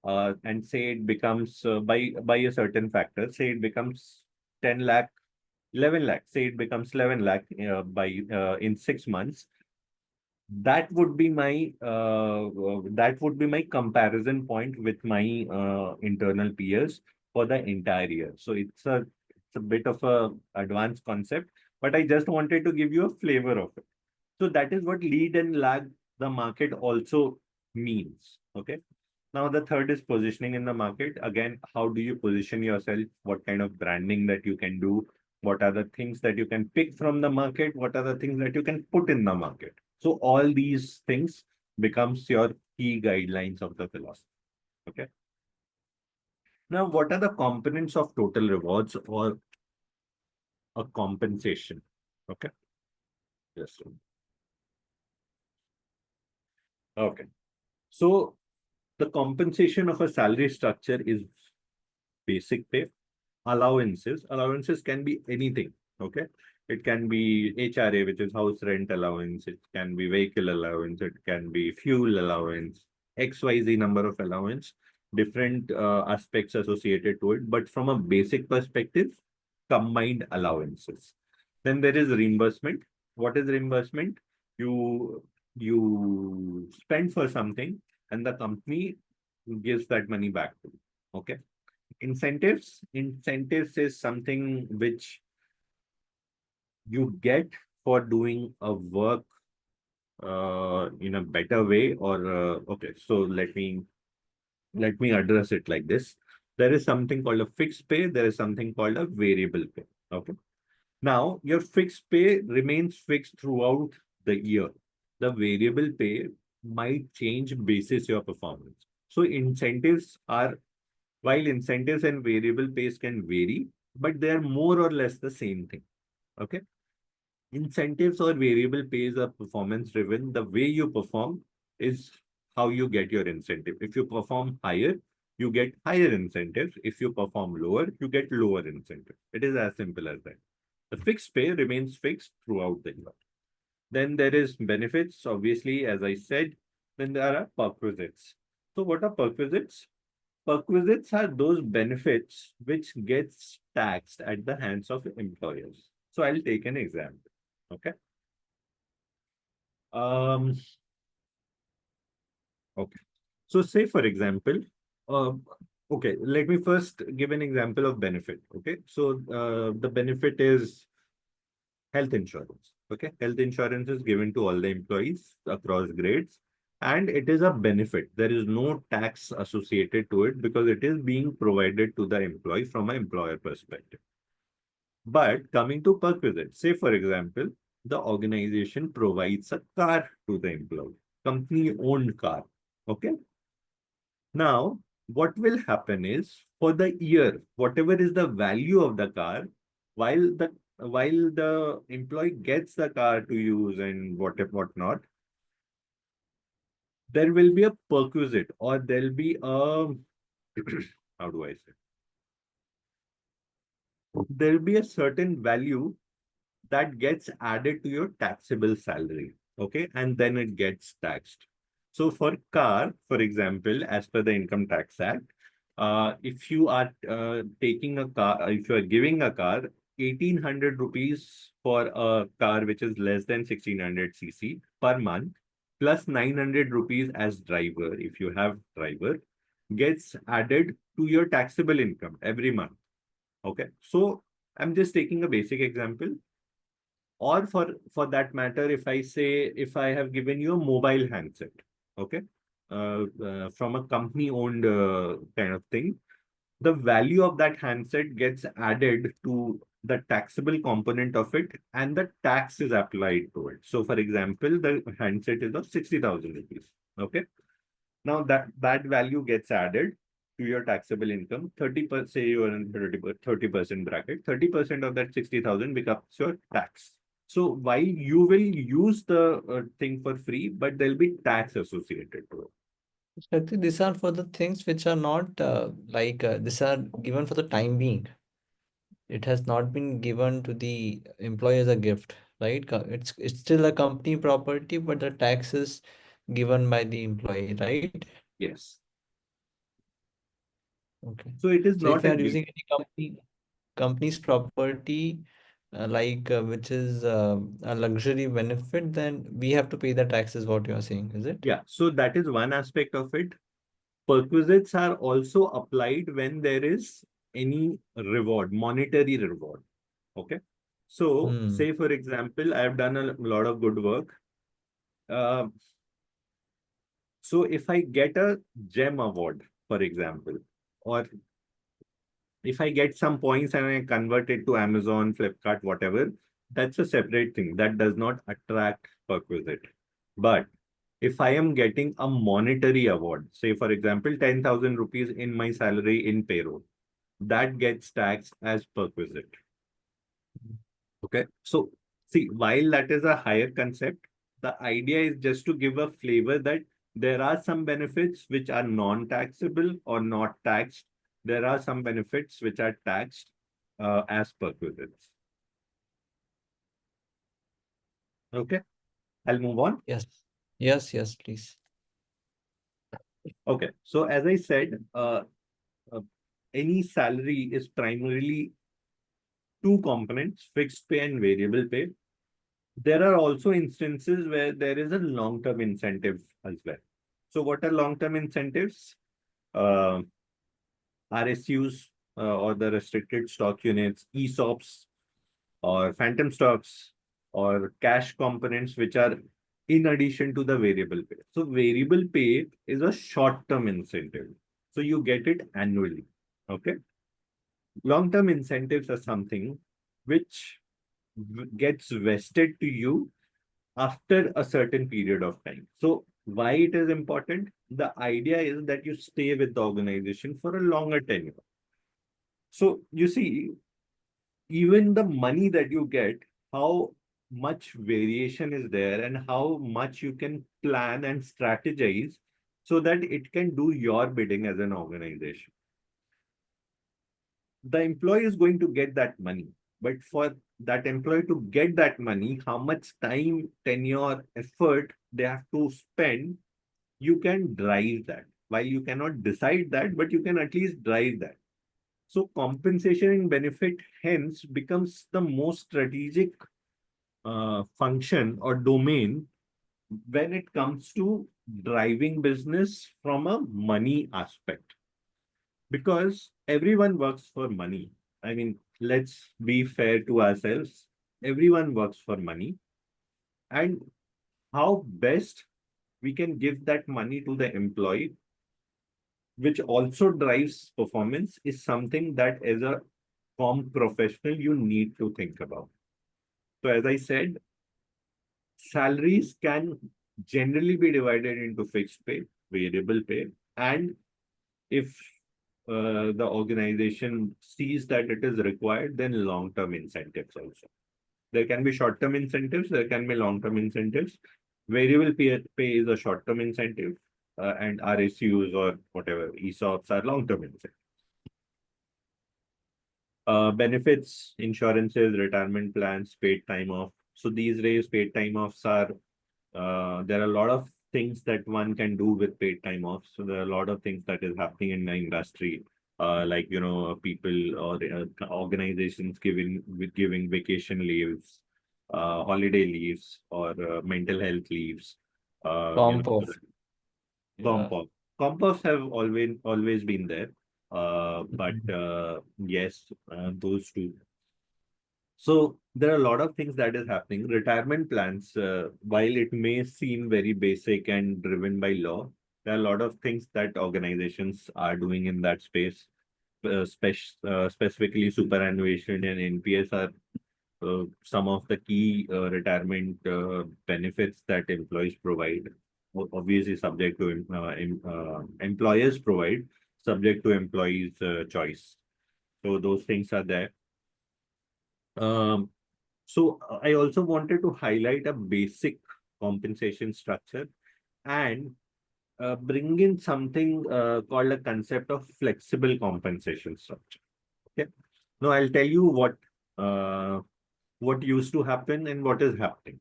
and say it becomes by a certain factor, say it becomes 10 lakh, 11 lakh, say it becomes 11 lakh by in 6 months. That would be my comparison point with my internal peers for the entire year. So it's a bit of a advanced concept, but I just wanted to give you a flavor of it. So that is what lead and lag the market also means. Okay. Now the third is positioning in the market. Again, how do you position yourself? What kind of branding that you can do? What are the things that you can pick from the market? What are the things that you can put in the market? So all these things becomes your key guidelines of the philosophy. Okay. Now, what are the components of total rewards or a compensation? Okay. Yes. Okay. So the compensation of a salary structure is basic pay, allowances. Allowances can be anything. Okay. It can be HRA, which is house rent allowance. It can be vehicle allowance. It can be fuel allowance, XYZ number of allowance, different aspects associated to it. But from a basic perspective, combined allowances. Then there is reimbursement. What is reimbursement? You you spend for something and the company gives that money back to you. Okay. Incentives is something which you get for doing a work in a better way, or okay, so let me address it like this. There is something called a fixed pay, there is something called a variable pay. Okay. Now your fixed pay remains fixed throughout the year. The variable pay might change basis your performance. So while incentives and variable pays can vary, but they are more or less the same thing. Okay. Incentives or variable pays are performance driven. The way you perform is how you get your incentive. If you perform higher, you get higher incentives. If you perform lower, you get lower incentive. It is as simple as that. The fixed pay remains fixed throughout the year. Then there is benefits, obviously, as I said. Then there are perquisites. So what are perquisites? Perquisites are those benefits which gets taxed at the hands of employers. So I'll take an example. Okay. Um, okay. So say for example, uh, okay, let me first give an example of benefit. Okay. So the benefit is health insurance. Okay. Health insurance is given to all the employees across grades, and it is a benefit. There is no tax associated to it because it is being provided to the employee from an employer perspective. But coming to perquisite, say for example, the organization provides a car to the employee, company owned car. Okay. Now, what will happen is for the year, whatever is the value of the car, while the employee gets the car to use and whatnot, there will be a perquisite, or there'll be a how do I say? There'll be a certain value that gets added to your taxable salary. Okay, and then it gets taxed. So for car, for example, as per the Income Tax Act, if you are taking a car, if you are giving a car, 1800 rupees for a car which is less than 1600 cc per month, plus 900 rupees as driver, if you have driver, gets added to your taxable income every month. Okay, so I'm just taking a basic example. Or for that matter, if I say, if I have given you a mobile handset, okay, from a company owned kind of thing, the value of that handset gets added to the taxable component of it, and the tax is applied to it. So for example, the handset is of 60,000 rupees. Okay, now that value gets added to your taxable income. 30%, say you are in 30% bracket, 30% of that 60,000 becomes your tax. So while you will use the thing for free, but there'll be tax associated to it. Shakti, these are for the things which are not these are given for the time being. It has not been given to the employee as a gift, right? It's still a company property, but the tax is given by the employee, right? Yes. Okay. So it is So if not you a are gift. using any company's property, which is a luxury benefit, then we have to pay the taxes, what you are saying, is it? Yeah. So that is one aspect of it. Perquisites are also applied when there is any reward, monetary reward. Okay. So Hmm. say, for example, I have done a lot of good work. Uh, so if I get a gem award, for example, or if I get some points and I convert it to Amazon, Flipkart, whatever, that's a separate thing. That does not attract perquisite. But if I am getting a monetary award, say for example, 10,000 rupees in my salary in payroll, that gets taxed as perquisite. Okay. So see, while that is a higher concept, the idea is just to give a flavor that there are some benefits which are non-taxable or not taxed. There are some benefits which are taxed as perquisites. Okay. I'll move on. Yes. Yes, yes, please. Okay. So as I said, uh, any salary is primarily two components, fixed pay and variable pay. There are also instances where there is a long-term incentive as well. So what are long-term incentives? Uh, RSUs or the restricted stock units, ESOPs or phantom stocks or cash components which are in addition to the variable pay. So variable pay is a short-term incentive. So you get it annually. Okay. Long-term incentives are something which gets vested to you after a certain period of time. So why it is important? The idea is that you stay with the organization for a longer tenure. So you see, even the money that you get, how much variation is there and how much you can plan and strategize so that it can do your bidding as an organization. The employee is going to get that money, but for that employee to get that money, how much time, tenure, effort they have to spend, you can drive that. While you cannot decide that, but you can at least drive that. So compensation and benefit hence becomes the most strategic function or domain when it comes to driving business from a money aspect, because everyone works for money. I mean, let's be fair to ourselves. Everyone works for money, and how best we can give that money to the employee, which also drives performance, is something that as a comp professional you need to think about. So as I said, salaries can generally be divided into fixed pay, variable pay, and if the organization sees that it is required, then long-term incentives also. There can be short-term incentives, there can be long-term incentives. Variable pay is a short-term incentive, and RSUs or whatever ESOPs are long-term incentives. Benefits, insurances, retirement plans, paid time off. So these days, paid time offs are There are a lot of things that one can do with paid time off. So there are a lot of things that is happening in the industry, like people or organizations giving vacation leaves, holiday leaves, or mental health leaves. Uh, you know, Comp off. comp Yeah. off. Comp offs have always been there, but Mhm. yes, those two. So there are a lot of things that is happening. Retirement plans, while it may seem very basic and driven by law, there are a lot of things that organizations are doing in that space. Specifically, superannuation and NPS are some of the key retirement benefits that employees provide. Obviously, subject to employers provide, subject to employees' choice. So those things are there. Um, so I also wanted to highlight a basic compensation structure and bring in something called a concept of flexible compensation structure. Okay. Now I'll tell you uh, what used to happen and what is happening.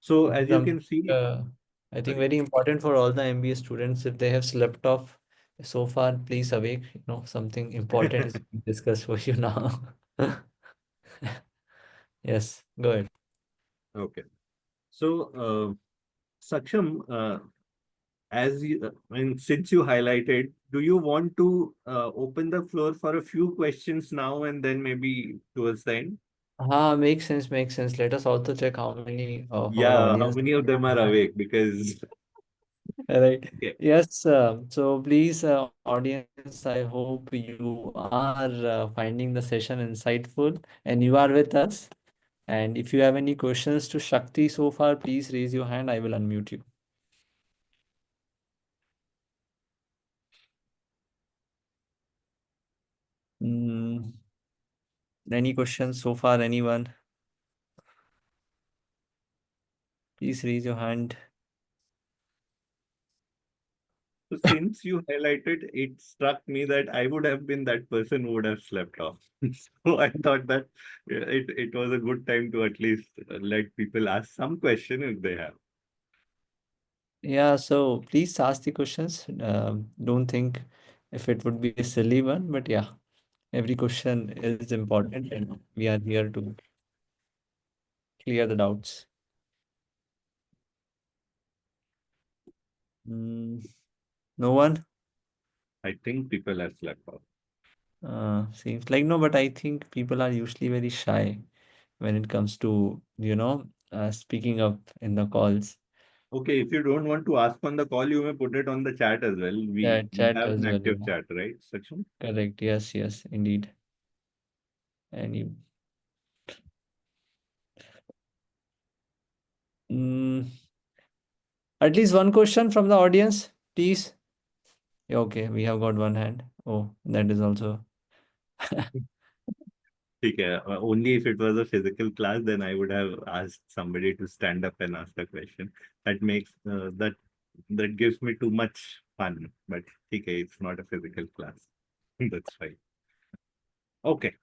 So This is as you can something, see, I think sorry. very important for all the MBA students. If they have slept off so far, please awake. Something important is being discussed for you now. Yes, go ahead. Okay. So Saksham, I mean, since you highlighted, do you want to open the floor for a few questions now and then maybe towards the end? Makes sense, makes sense. Let us also check how many of our Yeah, how audience. many of them are awake? Because Right. yeah, Yes, so please, audience, I hope you are finding the session insightful and you are with us. And if you have any questions to Shakti so far, please raise your hand. I will unmute you. Mm, any questions so far, anyone? Please raise your hand. so since you highlighted, it struck me that I would have been that person who would have slept off. So I thought that it was a good time to at least let people ask some question if they have. Yeah, so please ask the questions. Don't think if it would be a silly one, but yeah, every question is important and we are here to clear the doubts. Mm, no one? I think people have slept off. Seems like no, but I think people are usually very shy when it comes to, speaking up in the calls. Okay, if you don't want to ask on the call, you may put it on the chat as well. Yeah, We chat have an as well. active Yeah. chat, right, Saksham? Correct. Yes, yes, indeed. And you, mm, at least one question from the audience, please. Yeah, okay, we have got one hand. Oh, that is also. Okay, only if it was a physical class, then I would have asked somebody to stand up and ask a question. That makes that gives me too much fun. But okay, it's not a physical class. That's fine. Okay.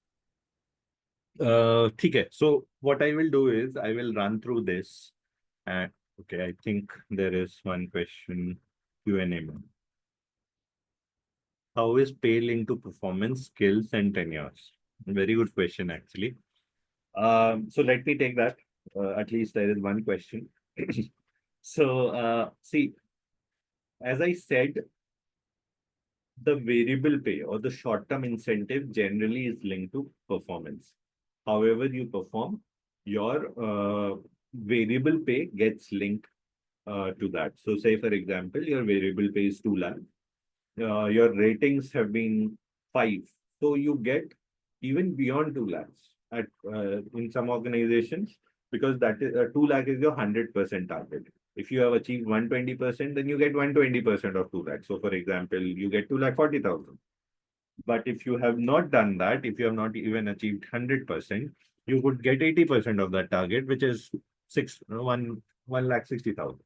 Okay. So what I will do is I will run through this. And okay, I think there is one question Q&A. How is pay linked to performance, skills, and tenures? Very good question, actually. So let me take that. At least there is one question. So, see, as I said, the variable pay or the short-term incentive generally is linked to performance. However, you perform, your variable pay gets linked to that. So, say for example, your variable pay is 2 lakh. Your ratings have been 5. So you get even beyond 2 lakhs at in some organizations because that is 2 lakh is your 100% target. If you have achieved 120%, then you get 120% of 2 lakhs. So for example, you get 2 lakh 40,000. But if you have not done that, if you have not even achieved 100%, you would get 80% of that target, which is 1 lakh 60,000.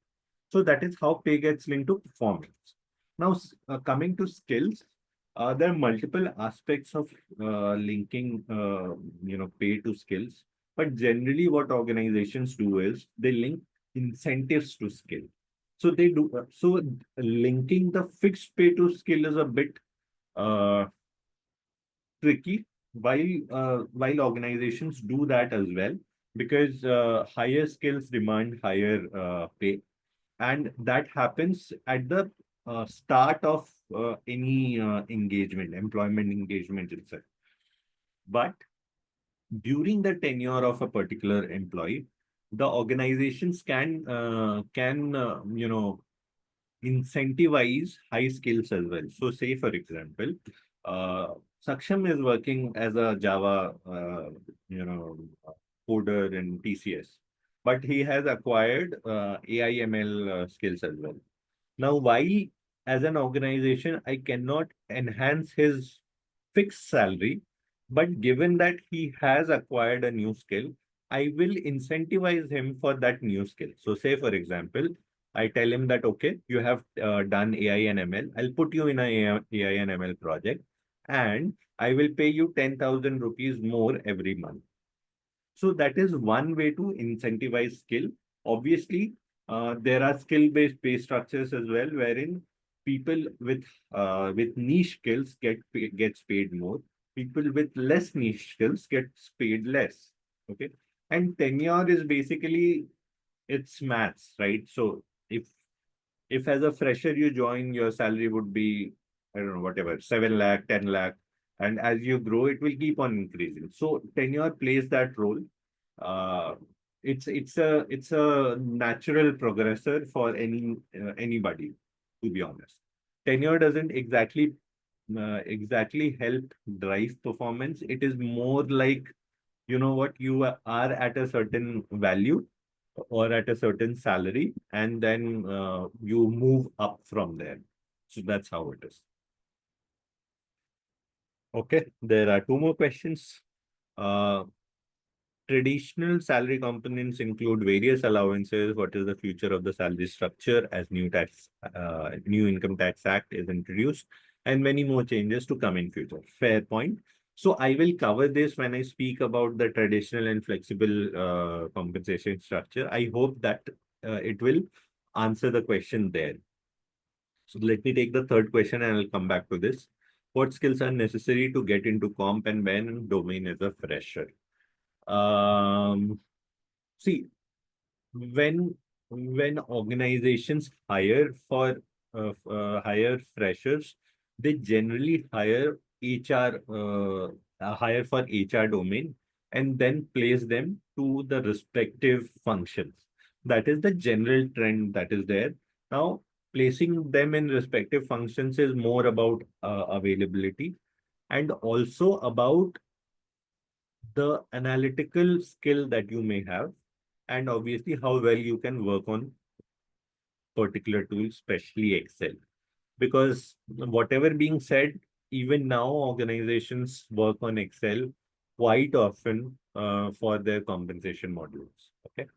So that is how pay gets linked to performance. Now, coming to skills, there are multiple aspects of linking, pay to skills. But generally, what organizations do is they link incentives to skill. So they do so linking the fixed pay to skill is a bit uh, tricky. While organizations do that as well, because higher skills demand higher pay, and that happens at the start of any employment engagement itself. But during the tenure of a particular employee, the organizations can incentivize high skills as well. So, say for example, uh, Saksham is working as a Java, you know, coder in TCS, but he has acquired AI/ML skills as well. Now, while as an organization, I cannot enhance his fixed salary, but given that he has acquired a new skill, I will incentivize him for that new skill. So, say for example, I tell him that, okay, you have done AI and ML. I'll put you in a AI and ML project, and I will pay you 10,000 rupees more every month. So that is one way to incentivize skill. Obviously, there are skill-based pay structures as well, wherein people with niche skills gets paid more. People with less niche skills gets paid less. Okay, and tenure is basically it's maths, right? So if as a fresher you join, your salary would be, I don't know, whatever, 7 lakh, 10 lakh. And as you grow, it will keep on increasing. So tenure plays that role. Uh, it's a natural progressor for anybody, to be honest. Tenure doesn't exactly help drive performance. It is more like, you know what, you are at a certain value or at a certain salary, and then you move up from there. So that's how it is. Okay, there are two more questions. Uh, Traditional salary components include various allowances. What is the future of the salary structure as new income tax act is introduced, and many more changes to come in future? Fair point. So I will cover this when I speak about the traditional and flexible compensation structure. I hope that it will answer the question there. So let me take the third question and I'll come back to this. What skills are necessary to get into comp and when domain is a fresher? Um, See, when when organizations hire freshers, they generally hire for HR domain and then place them to the respective functions. That is the general trend that is there. Now, placing them in respective functions is more about availability and also about the analytical skill that you may have, and obviously how well you can work on particular tools, especially Excel. Because whatever being said, even now organizations work on Excel quite often for their compensation modules. Okay.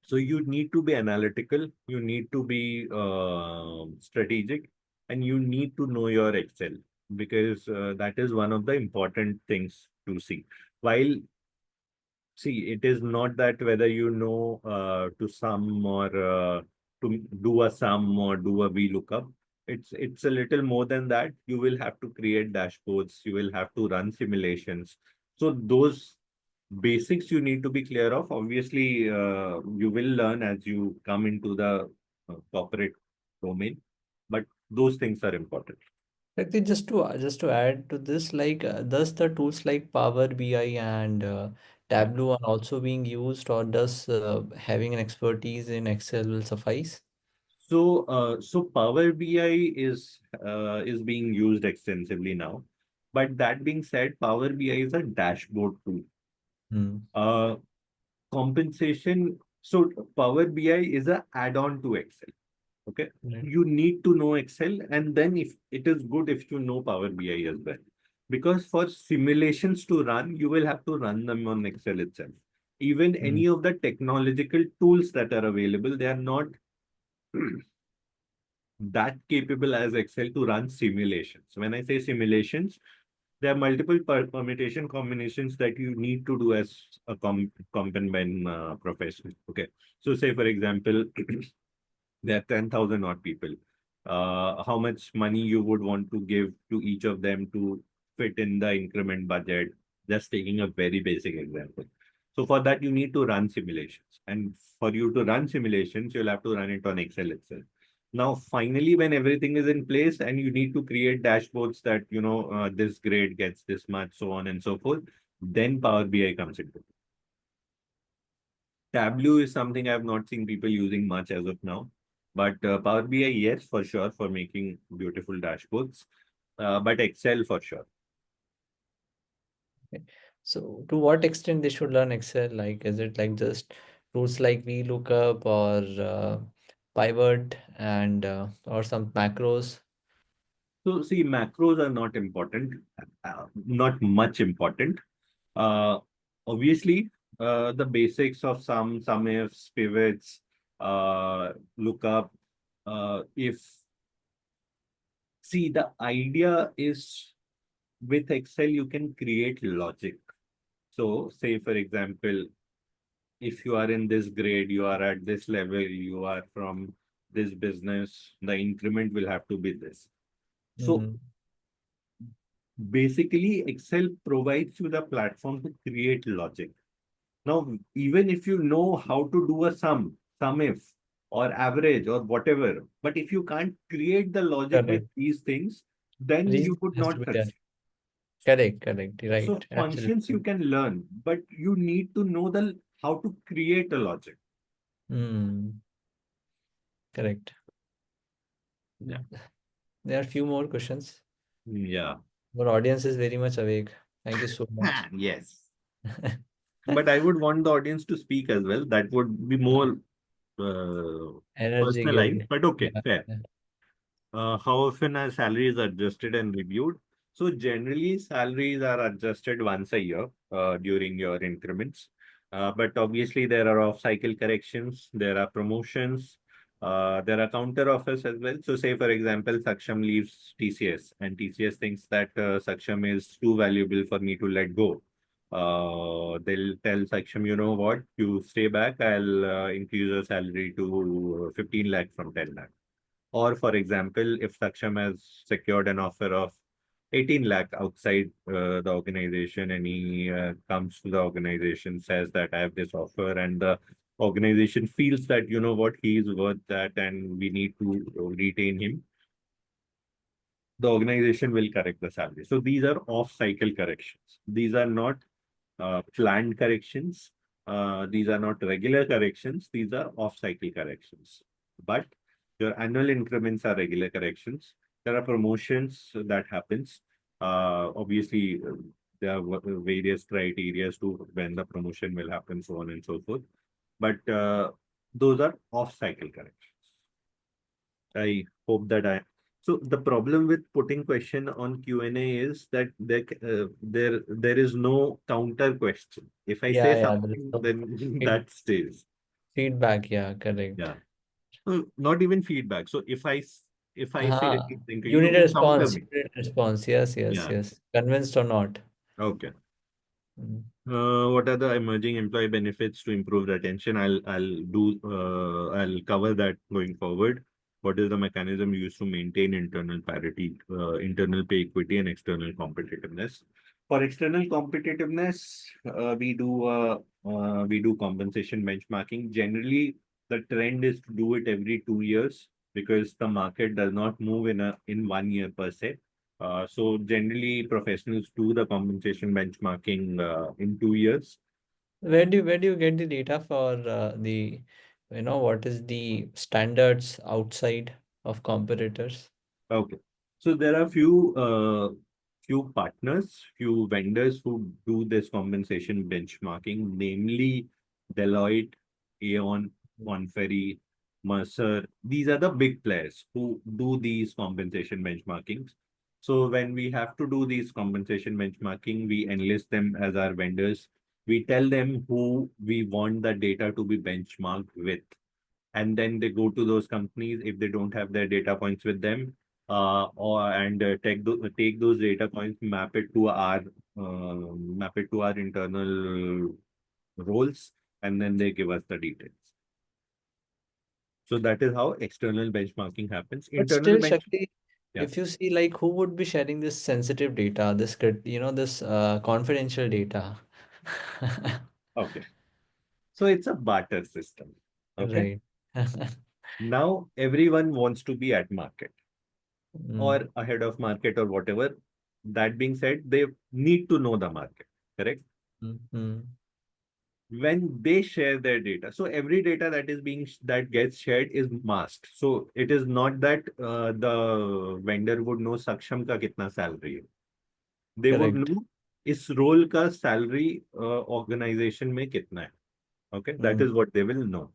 So you need to be analytical, you need to be strategic, and you need to know your Excel, because that is one of the important things to see. While See, it is not that whether you know to sum or to do a sum or do a VLOOKUP. It's a little more than that. You will have to create dashboards. You will have to run simulations. So those basics you need to be clear of. Obviously, you will learn as you come into the corporate domain, but those things are important. Like just to add to this, like does the tools like Power BI and Tableau are also being used, or does having an expertise in Excel will suffice? So Power BI is being used extensively now. But that being said, Power BI is a dashboard tool. Hmm. Uh, Compensation. So Power BI is a add-on to Excel. Okay. Right. You need to know Excel, and then if it is good if you know Power BI as well. Because for simulations to run, you will have to run them on Excel itself. Even Hmm. any of the technological tools that are available, they are not that capable as Excel to run simulations. When I say simulations, there are multiple permutation combinations that you need to do as a comp and ben professional. Okay. So say, for example, there are 10,000 odd people. How much money you would want to give to each of them to fit in the increment budget? Just taking a very basic example. So for that, you need to run simulations. And for you to run simulations, you'll have to run it on Excel itself. Now, finally, when everything is in place and you need to create dashboards that, this grade gets this much, so on and so forth, then Power BI comes into. Tableau is something I've not seen people using much as of now. But Power BI, yes, for sure, for making beautiful dashboards. But Excel for sure. Okay. So to what extent they should learn Excel? Like, is it like just tools like VLOOKUP or pivot and or some macros? So see, macros are not important, not much important. Uh, Obviously, the basics of some ifs, pivots, lookup. If see, the idea is with Excel, you can create logic. So, say for example, if you are in this grade, you are at this level, you are from this business, the increment will have to be this. So Mm, basically, Excel provides you the platform to create logic. Now, even if you know how to do a sum if, or average, or whatever, but if you can't create the logic with correct. these things, then Reason you would has to not be there. succeed. Correct, correct. So Right. functions you Absolutely. can learn, but you need to know the how to create a logic. Mm, correct. Yeah. There are few more questions. Yeah. Our audience is very much awake. Thank you so much. Yes. But I would want the audience to speak as well. That would be more Energy personalized, giving. but okay, Yeah. fair. Yeah. How often are salaries adjusted and reviewed? So generally, salaries are adjusted once a year during your increments. But obviously, there are off-cycle corrections, there are promotions, there are counter offers as well. So say, for example, Saksham leaves TCS and TCS thinks that Saksham is too valuable for me to let go. They'll tell Saksham, you know what, you stay back, I'll increase your salary to 15 lakh from 10 lakh. Or, for example, if Saksham has secured an offer of 18 lakh outside the organization and he comes to the organization, says that I have this offer, and the organization feels that, you know what, he is worth that and we need to retain him, the organization will correct the salary. So these are off-cycle corrections. These are not planned corrections. These are not regular corrections. These are off-cycle corrections. But your annual increments are regular corrections. There are promotions that happens. Obviously, there are various criteria to when the promotion will happen, so on and so forth. But those are off-cycle corrections. I hope that I. So the problem with putting question on Q&A is that there is no counter question. If I say Yeah, yeah. There is something, no then feed, that stays. feedback. Yeah, correct. Yeah. Not even feedback. So if I say Uh-huh. anything to You you, need a you counter response. You me. need a response. Yes, yes, Yeah. yes. Convinced or not. Okay. Mm. What are the emerging employee benefits to improve retention? I'll cover that going forward. What is the mechanism used to maintain internal parity, internal pay equity, and external competitiveness? For external competitiveness, we do compensation benchmarking. Generally, the trend is to do it every 2 years because the market does not move in 1 year per se. So generally, professionals do the compensation benchmarking in 2 years. Where do you get the data for what is the standards outside of competitors? Okay. So there are few partners, few vendors who do this compensation benchmarking, namely Deloitte, Aon, Conferry, Mercer. These are the big players who do these compensation benchmarkings. So when we have to do these compensation benchmarking, we enlist them as our vendors. We tell them who we want the data to be benchmarked with, and then they go to those companies. If they don't have their data points with them, or and take those data points, map it to our internal roles, and then they give us the details. So that is how external benchmarking happens. But Internal still, bench, Shakti, yeah, if you see like who would be sharing this sensitive data, this confidential data. okay. So it's a barter system. Okay. Right. Now everyone wants to be at market Mm, or ahead of market or whatever. That being said, they need to know the market, correct? mm, mm. When they share their data, so every data that gets shared is masked. So it is not that the vendor would know Saksham ka kitna salary hai. They would Correct. know इस role का salary organization में कितना है. Okay, that Mm, is what they will know.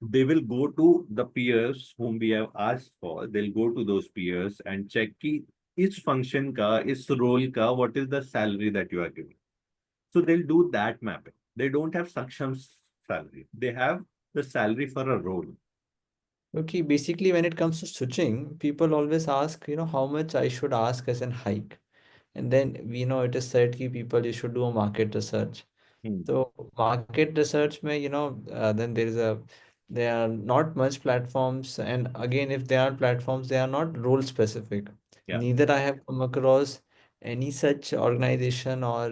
They will go to the peers whom we have asked for. They'll go to those peers and check ki इस function का, इस role का, what is the salary that you are giving. So they'll do that mapping. They don't have Saksham's salary. They have the salary for a role. Okay, basically, when it comes to switching, people always ask, how much I should ask as an hike. And then we know it is said कि people you should do a market research. Hmm. So market research में, then there are not much platforms. And again, if there are platforms, they are not role specific. Yeah. Neither I have come across any such organization or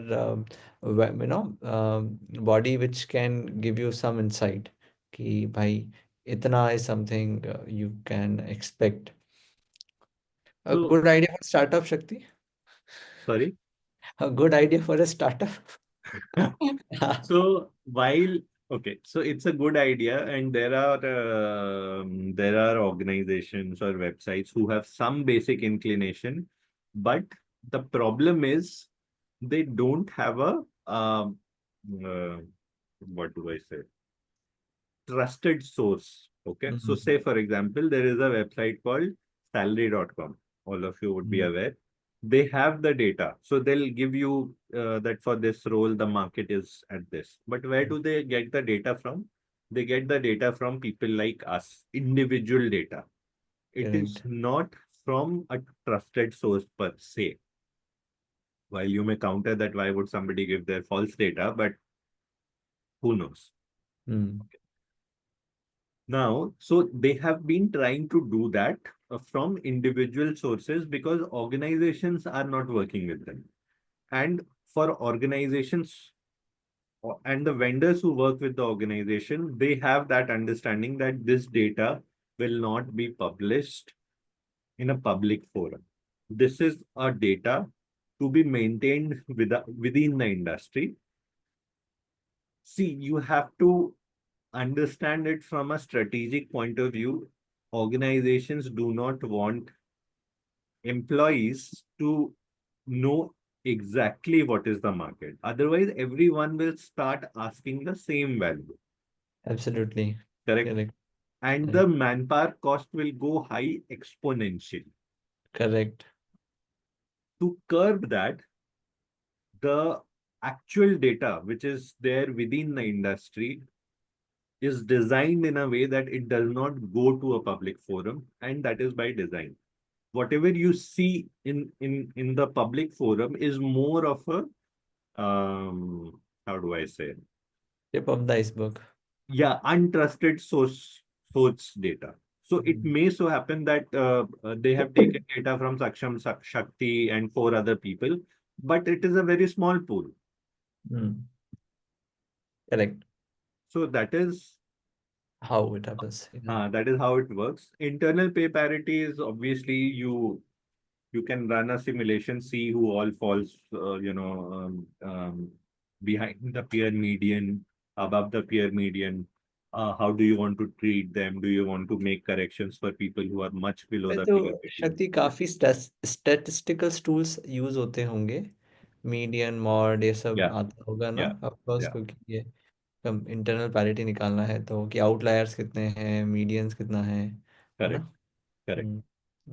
body which can give you some insight. कि भाई itna is something you can expect. A So, good idea for startup, Shakti. sorry. A good idea for a startup. So while okay, so it's a good idea, and there are organizations or websites who have some basic inclination, but the problem is they don't have a uh, what do I say? Trusted source. Okay. So Mhm, say for example, there is a website called salary.com. All of you would be mhm, aware. They have the data. So they'll give you that for this role, the market is at this. But where mhm. do they get the data from? They get the data from people like us, individual data. It is Correct. not from a trusted source per se. While you may counter that, why would somebody give their false data? But who knows? Mm. Now, so they have been trying to do that from individual sources because organizations are not working with them. And for organizations and the vendors who work with the organization, they have that understanding that this data will not be published in a public forum. This is a data to be maintained within the industry. See, you have to understand it from a strategic point of view. Organizations do not want employees to know exactly what is the market. Otherwise, everyone will start asking the same value. Absolutely. Correct? Correct. And Correct. the manpower cost will go high exponentially. Correct. To curb that, the actual data which is there within the industry is designed in a way that it does not go to a public forum, and that is by design. Whatever you see in the public forum is more of a how do I say, Tip of the iceberg. yeah, untrusted source data. So it Mm. may so happen that they have taken data from Saksham, Shakti, and four other people, but it is a very small pool. Mm. Correct. So How it happens. Yeah. that is how it works. Internal pay parity is obviously you can run a simulation, see who all falls, behind the peer median, above the peer median. How do you want to treat them? Do you want to make corrections for people who are much below फिर the तो peer median? शक्ति काफी statistical tools use होते होंगे median mode ये सब Yeah, आता होगा ना yeah, ऑफ कोर्स yeah. क्योंकि ये कम इंटरनल पैरिटी निकालना है तो कि आउटलायर्स कितने हैं मीडियंस कितना है ना Correct, correct.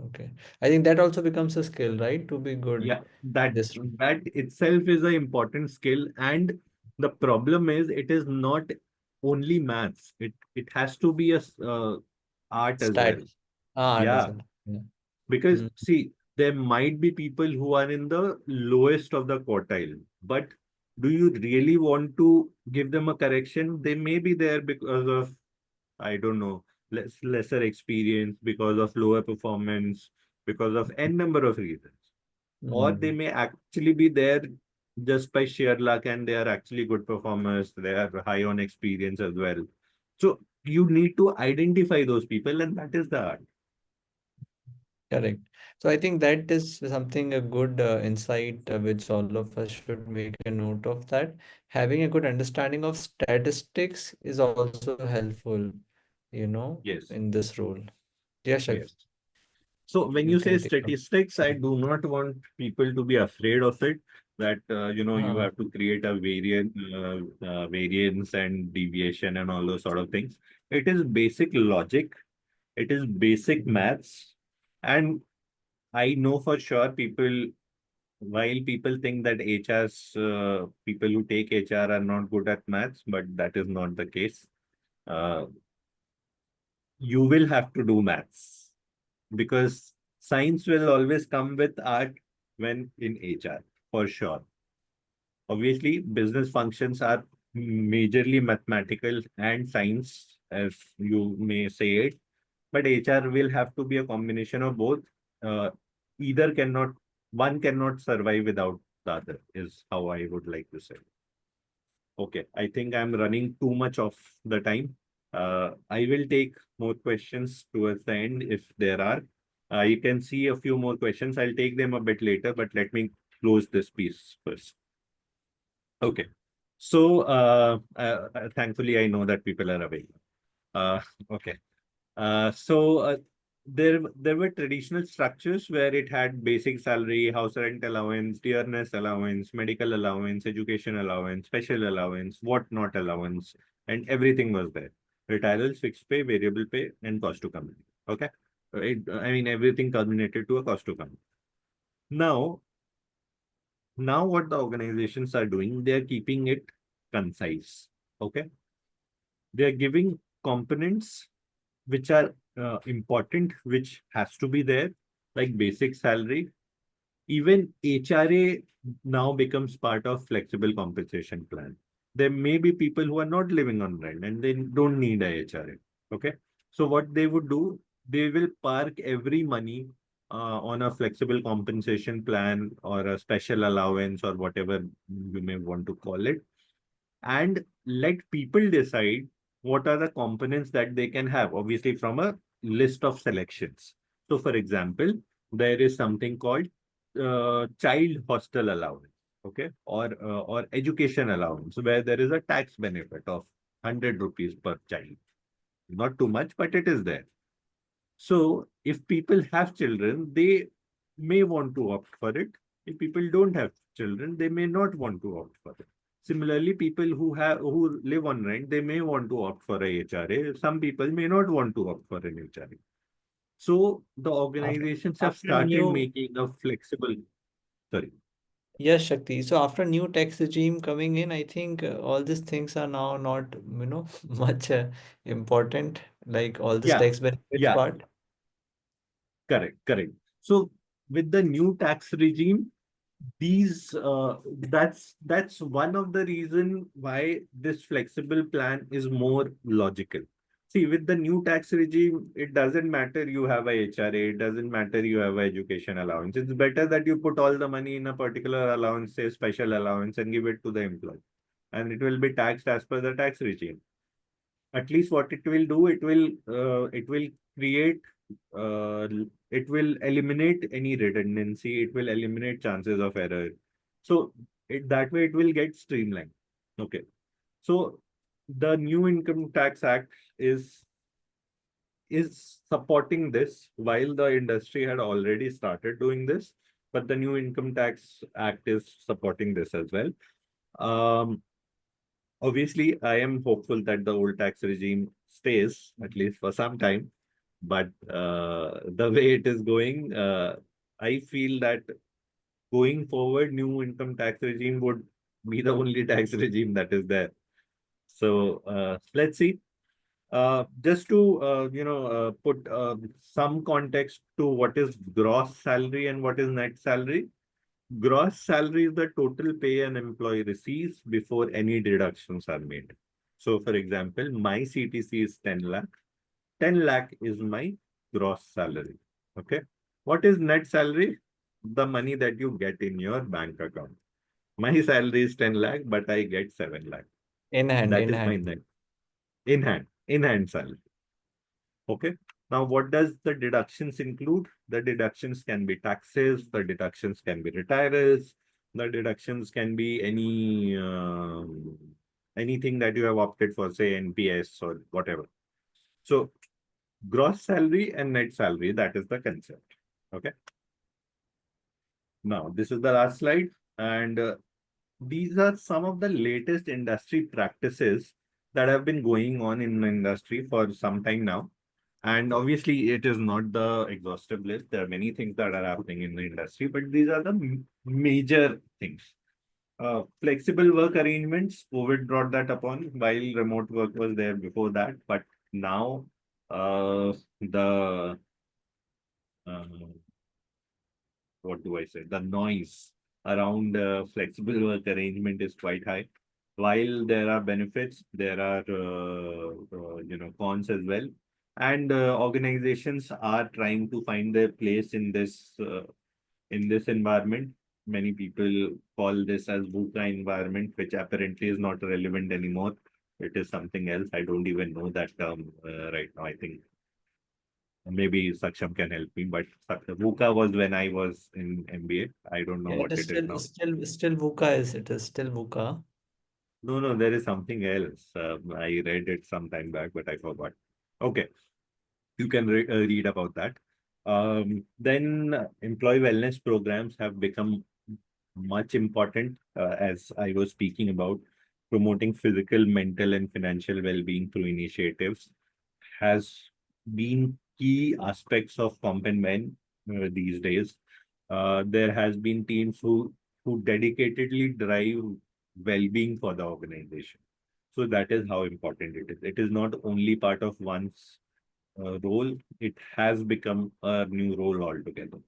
Okay I think that also becomes a skill right to be good Yeah, that this that itself is an important skill, and the problem is it is not only maths. It has to be a art as well. Stat हाँ art as Yeah, well Because Mm, see, there might be people who are in the lowest of the quartile, but do you really want to give them a correction? They may be there because of, I don't know, lesser experience, because of lower performance, because of n number of reasons. Or they mm. may actually be there just by sheer luck and they are actually good performers. They are high on experience as well. So you need to identify those people, and that is the art. Correct. So I think that is something a good insight which all of us should make a note of, that having a good understanding of statistics is also helpful, Yes. in this role. Yes, Shakti, Yes. So when you you say can take on. statistics, I do not want people to be afraid of it. That you Uh, have to create a variance and deviation and all those sort of things. It is basic logic. It is basic maths, and I know for sure people. While people think that HR's people who take HR are not good at maths, but that is not the case. Uh, you will have to do maths because science will always come with art when in HR, for sure. Obviously, business functions are majorly mathematical and science, as you may say it, but HR will have to be a combination of both. Uh, either cannot, one cannot survive without the other, is how I would like to say. Okay, I think I'm running too much of the time. I will take more questions towards the end if there are. You can see a few more questions. I'll take them a bit later, but let me close this piece first. Okay. So, thankfully, I know that people are available. Okay. So there were traditional structures where it had basic salary, house rent allowance, dearness allowance, medical allowance, education allowance, special allowance, whatnot allowance, and everything was there. Retireals, fixed pay, variable pay, and cost to company. Okay. I mean, everything culminated to a cost to company. Now, now what the organizations are doing, they are keeping it concise. Okay. They are giving components which are important, which has to be there, like basic salary. Even HRA now becomes part of flexible compensation plan. There may be people who are not living on rent and they don't need a HRA. Okay. So what they would do, they will park every money on a flexible compensation plan or a special allowance or whatever you may want to call it, and let people decide what are the components that they can have, obviously from a list of selections. So for example, there is something called child hostel allowance, okay, or education allowance, where there is a tax benefit of 100 rupees per child. Not too much, but it is there. So if people have children, they may want to opt for it. If people don't have children, they may not want to opt for it. Similarly, people who live on rent, they may want to opt for a HRA. Some people may not want to opt for an HRA. So the after, organizations have after started new, making a flexible, sorry. yes, Shakti. So after new tax regime coming in, I think all these things are now not, much important, like all this Yeah, tax benefits yeah, part. correct, correct. So with the new tax regime, these that's one of the reason why this flexible plan is more logical. See, with the new tax regime, it doesn't matter you have a HRA, it doesn't matter you have a education allowance. It's better that you put all the money in a particular allowance, say special allowance, and give it to the employee, and it will be taxed as per the tax regime. At least what it will do, it will create it will eliminate any redundancy, it will eliminate chances of error. So that way it will get streamlined. Okay. So the new income tax act is supporting this, while the industry had already started doing this, but the new income tax act is supporting this as well. um Obviously, I am hopeful that the old tax regime stays at least for some time. But the way it is going, I feel that going forward, new income tax regime would be the only tax regime that is there. So let's see. Just to put some context to what is gross salary and what is net salary. Gross salary is the total pay an employee receives before any deductions are made. So, for example, my CTC is 10 lakh. 10 lakh is my gross salary. Okay. What is net salary? The money that you get in your bank account. My salary is 10 lakh, but I get 7 lakh. In hand, That in is my hand. net in hand salary. Okay. Now, what does the deductions include? The deductions can be taxes, the deductions can be retirees, the deductions can be anything that you have opted for, say NPS or whatever. So, gross salary and net salary, that is the concept. Okay. Now, this is the last slide, and these are some of the latest industry practices that have been going on in the industry for some time now. And obviously, it is not the exhaustive list. There are many things that are happening in the industry, but these are the major things. Flexible work arrangements, COVID brought that upon, while remote work was there before that. But now, the uh, what do I say? The noise around flexible work arrangement is quite high. While there are benefits, there are cons as well, and organizations are trying to find their place in this environment. Many people call this as VUCA environment, which apparently is not relevant anymore. It is something else. I don't even know that term right now. I think maybe Saksham can help me, but VUCA was when I was in MBA. I don't know Yeah, it what is it is still now. still still VUCA is it is still VUCA. No, no, there is something else. I read it some time back, but I forgot. Okay, you can read about that. Then employee wellness programs have become much important, as I was speaking about, promoting physical, mental, and financial well-being through initiatives has been key aspects of Comp and Men these days. There has been teams who dedicatedly drive well-being for the organization. So that is how important it is. It is not only part of one's role; it has become a new role altogether.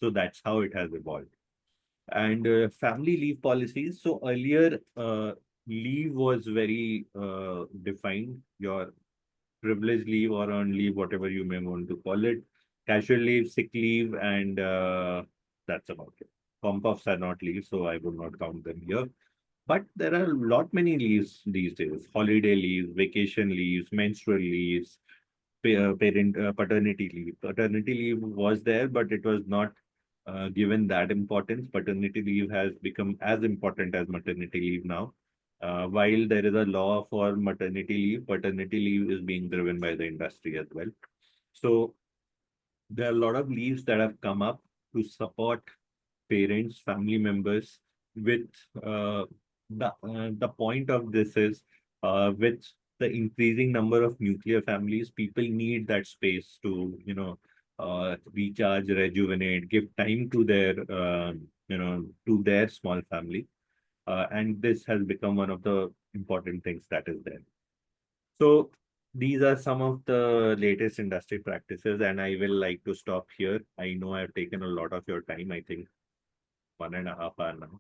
So that's how it has evolved. And family leave policies. So earlier, leave was very defined. Your privilege leave or earned leave, whatever you may want to call it, casual leave, sick leave, and that's about it. Comp offs are not leave, so I would not count them here. But there are a lot many leaves these days: holiday leaves, vacation leaves, menstrual leaves, paternity leave. Paternity leave was there, but it was not given that importance. Paternity leave has become as important as maternity leave now. While there is a law for maternity leave, paternity leave is being driven by the industry as well. So there are a lot of leaves that have come up to support parents, family members with the point of this is with the increasing number of nuclear families, people need that space to, recharge, rejuvenate, give time to their, to their small family. And this has become one of the important things that is there. So these are some of the latest industry practices, and I will like to stop here. I know I've taken a lot of your time. I think 1.5 hours now.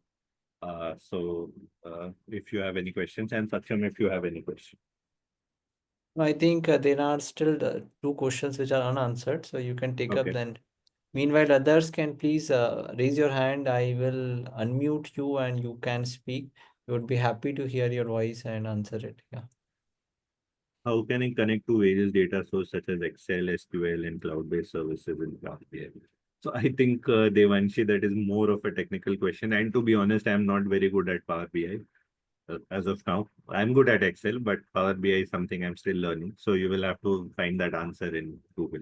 If you have any questions, and Saksham, if you have any question. I think there are still two questions which are unanswered, so you can take up Okay. then. Meanwhile, others can please raise your hand. I will unmute you and you can speak. We would be happy to hear your voice and answer it. Yeah. How can I connect to various data sources such as Excel, SQL, and cloud-based services in Power BI? So I think, Devanshi, that is more of a technical question. And to be honest, I'm not very good at Power BI as of now. I'm good at Excel, but Power BI is something I'm still learning. So you will have to find that answer in Google.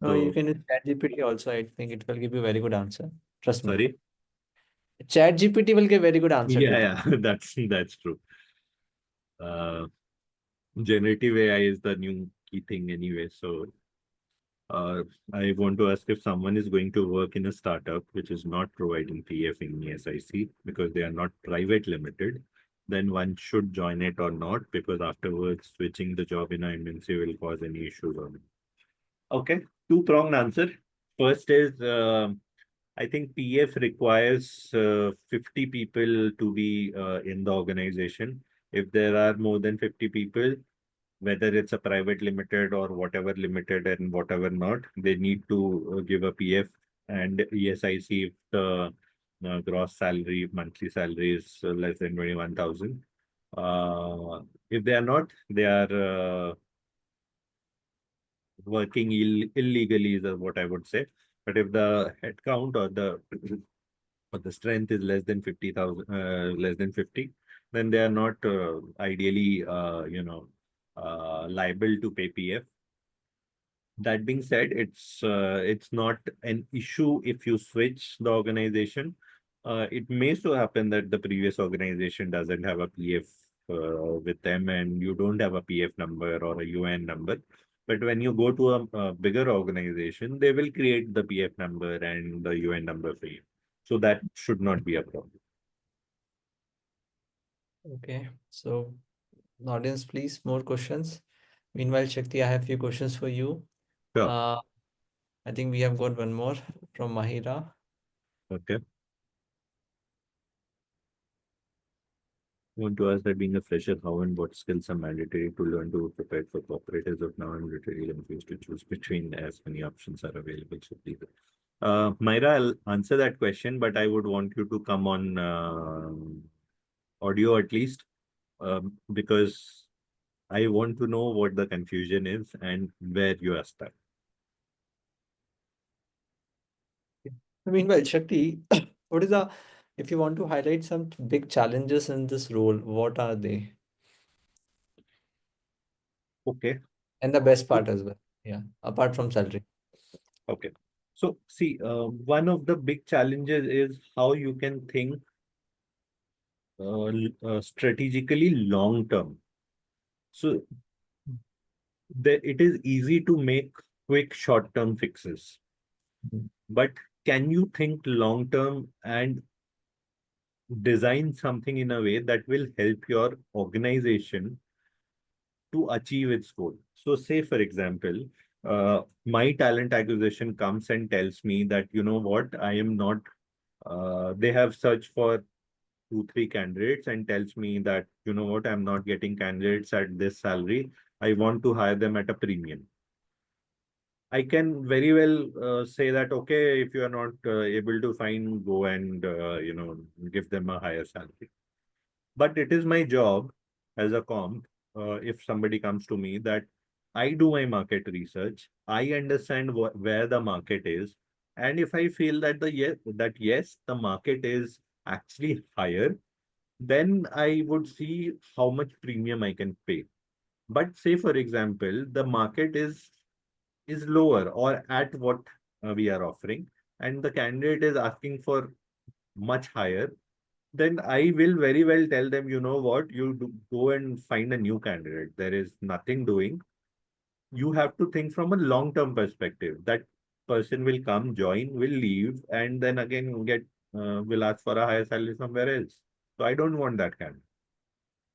No, you So, can use ChatGPT also. I think it will give you very good answer. Trust me. sorry. ChatGPT will give very good answer to Yeah, that. yeah, that's true. Uh, Generative AI is the new key thing anyway. So I want to ask if someone is going to work in a startup which is not providing PF in SIC because they are not private limited. then one should join it or not, because afterwards switching the job in a MNC will cause any issues on it. Okay, two-pronged answer. First is I think PF requires 50 people to be in the organization. If there are more than 50 people, whether it's a private limited or whatever limited and whatever not, they need to give a PF and ESIC if the gross salary, monthly salary is less than 21,000. If they are not, they are working illegally is what I would say. But if the head count or the or the strength is less than 50,000, less than 50, then they are not ideally, liable to pay PF. That being said, it's not an issue if you switch the organization. It may so happen that the previous organization doesn't have a PF with them, and you don't have a PF number or a UN number. But when you go to a bigger organization, they will create the PF number and the UN number for you. So that should not be a problem. Okay. So, audience, please, more questions. Meanwhile, Shakti, I have few questions for you. Sure. Uh, I think we have got one more from Mahira. Okay. I want to ask that being a fresher, how and what skills are mandatory to learn to prepare for corporate as of now? I'm literally confused to choose between as many options are available. So please. Myra, I'll answer that question, but I would want you to come on audio at least, because I want to know what the confusion is and where you are stuck. Meanwhile, Shakti, what is the, if you want to highlight some big challenges in this role, what are they? Okay. And the best So, part as well. Yeah, apart from salary. okay. So, see, one of the big challenges is how you can think strategically long term. So, it is easy to make quick short term fixes, Mhm. but can you think long term and design something in a way that will help your organization to achieve its goal? So, say, for example, my talent acquisition comes and tells me that, you know what, I am not, they have searched for two, three candidates and tells me that, you know what, I'm not getting candidates at this salary. I want to hire them at a premium. I can very well say that, okay, if you are not able to find, go and, give them a higher salary. But it is my job as a comp, if somebody comes to me, that I do my market research, I understand where the market is. And if I feel that yes, the market is actually higher, then I would see how much premium I can pay. But say, for example, the market is lower or at what we are offering, and the candidate is asking for much higher, then I will very well tell them, you know what, go and find a new candidate. There is nothing doing. You have to think from a long-term perspective. That person will come, join, will leave, and then again will ask for a higher salary somewhere else. So I don't want that kind.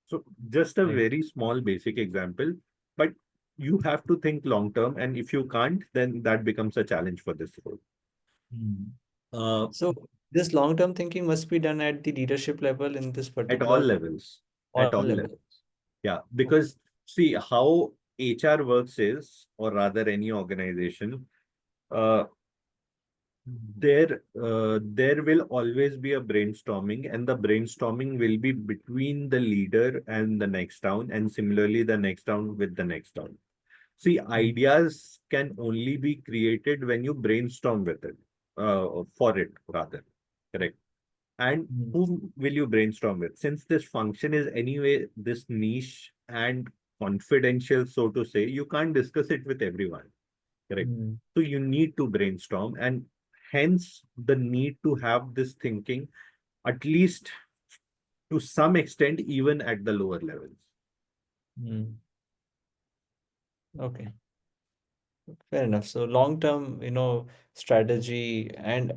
So just a Right. very small basic example, but you have to think long term, and if you can't, then that becomes a challenge for this role. Mm. Uh, So this long-term thinking must be done at the leadership level in this at all particular levels, at all all levels. levels. Yeah, Okay. because see how HR works is, or rather any organization, uh, there will always be a brainstorming, and the brainstorming will be between the leader and the next town, and similarly the next town with the next town. See, Mm. ideas can only be created when you brainstorm with it, for it rather. Correct. And Mm. whom will you brainstorm with? Since this function is anyway this niche and confidential, so to say, you can't discuss it with everyone. Correct. Mm. So you need to brainstorm, and hence the need to have this thinking, at least to some extent, even at the lower levels. Mm. Okay. Fair enough. So long-term, strategy and,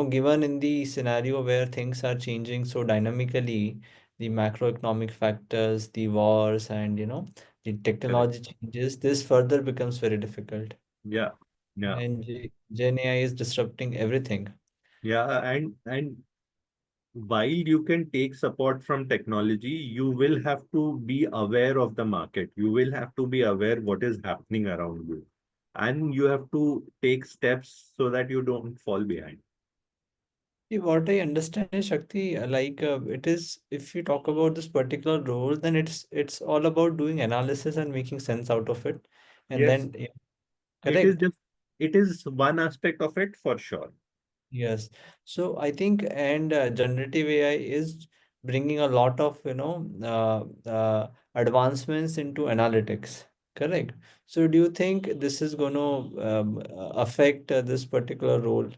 given in the scenario where things are changing so dynamically, the macroeconomic factors, the wars, and the Correct. technology changes, this further becomes very difficult. Yeah. Yeah. And Gen AI is disrupting everything. Yeah. And while you can take support from technology, you will have to be aware of the market. You will have to be aware what is happening around you. And you have to take steps so that you don't fall behind. See, what I understand is Shakti, it is if you talk about this particular role, then it's all about doing analysis and making sense out of it, and Yes, then yeah, it is correct. just, it is one aspect of it for sure. Yes. So I think and generative AI is bringing a lot of advancements into analytics. Correct. So do you think this is going to affect this particular role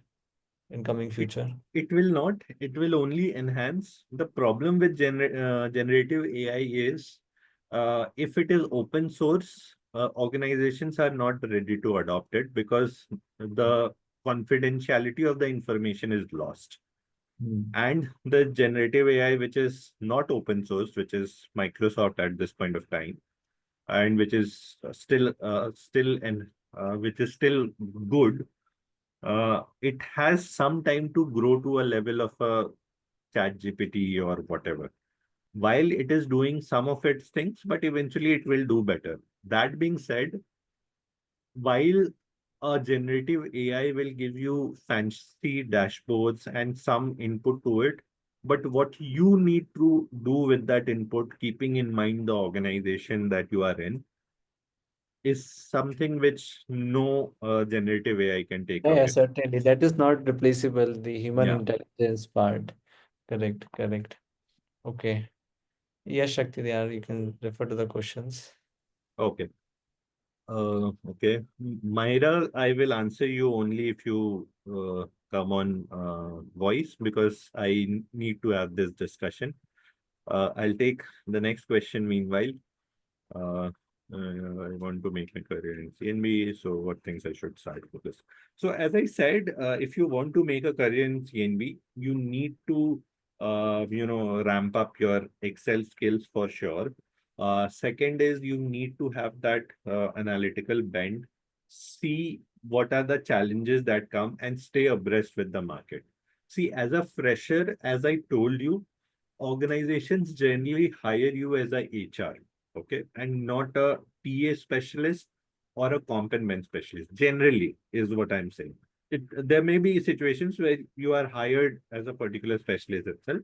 in coming It, future? it will not, it will only enhance. The problem with generative AI is if it is open source, organizations are not ready to adopt it because the confidentiality of the information is lost. Hmm. And the generative AI, which is not open source, which is Microsoft at this point of time, and which is which is still good, it has some time to grow to a level of a chat GPT or whatever. While it is doing some of its things, but eventually it will do better. That being said, while a generative AI will give you fancy dashboards and some input to it, but what you need to do with that input, keeping in mind the organization that you are in, is something which no generative AI can take Yeah, yeah, away. certainly. That is not replaceable, the human Yeah. intelligence part. Correct, correct. Okay. Yes, Shakti, there you can refer to the questions. Okay. Okay. Myra, I will answer you only if you come on voice because I need to have this discussion. I'll take the next question meanwhile. Uh, I want to make my career in CNB, so what things I should start with this. So as I said, if you want to make a career in CNB, you need to, ramp up your Excel skills for sure. Second is you need to have that analytical bend, see what are the challenges that come and stay abreast with the market. See, as a fresher, as I told you, organizations generally hire you as a HR, okay, and not a TA specialist or a comp and men specialist. Generally, is what I'm saying. There may be situations where you are hired as a particular specialist itself,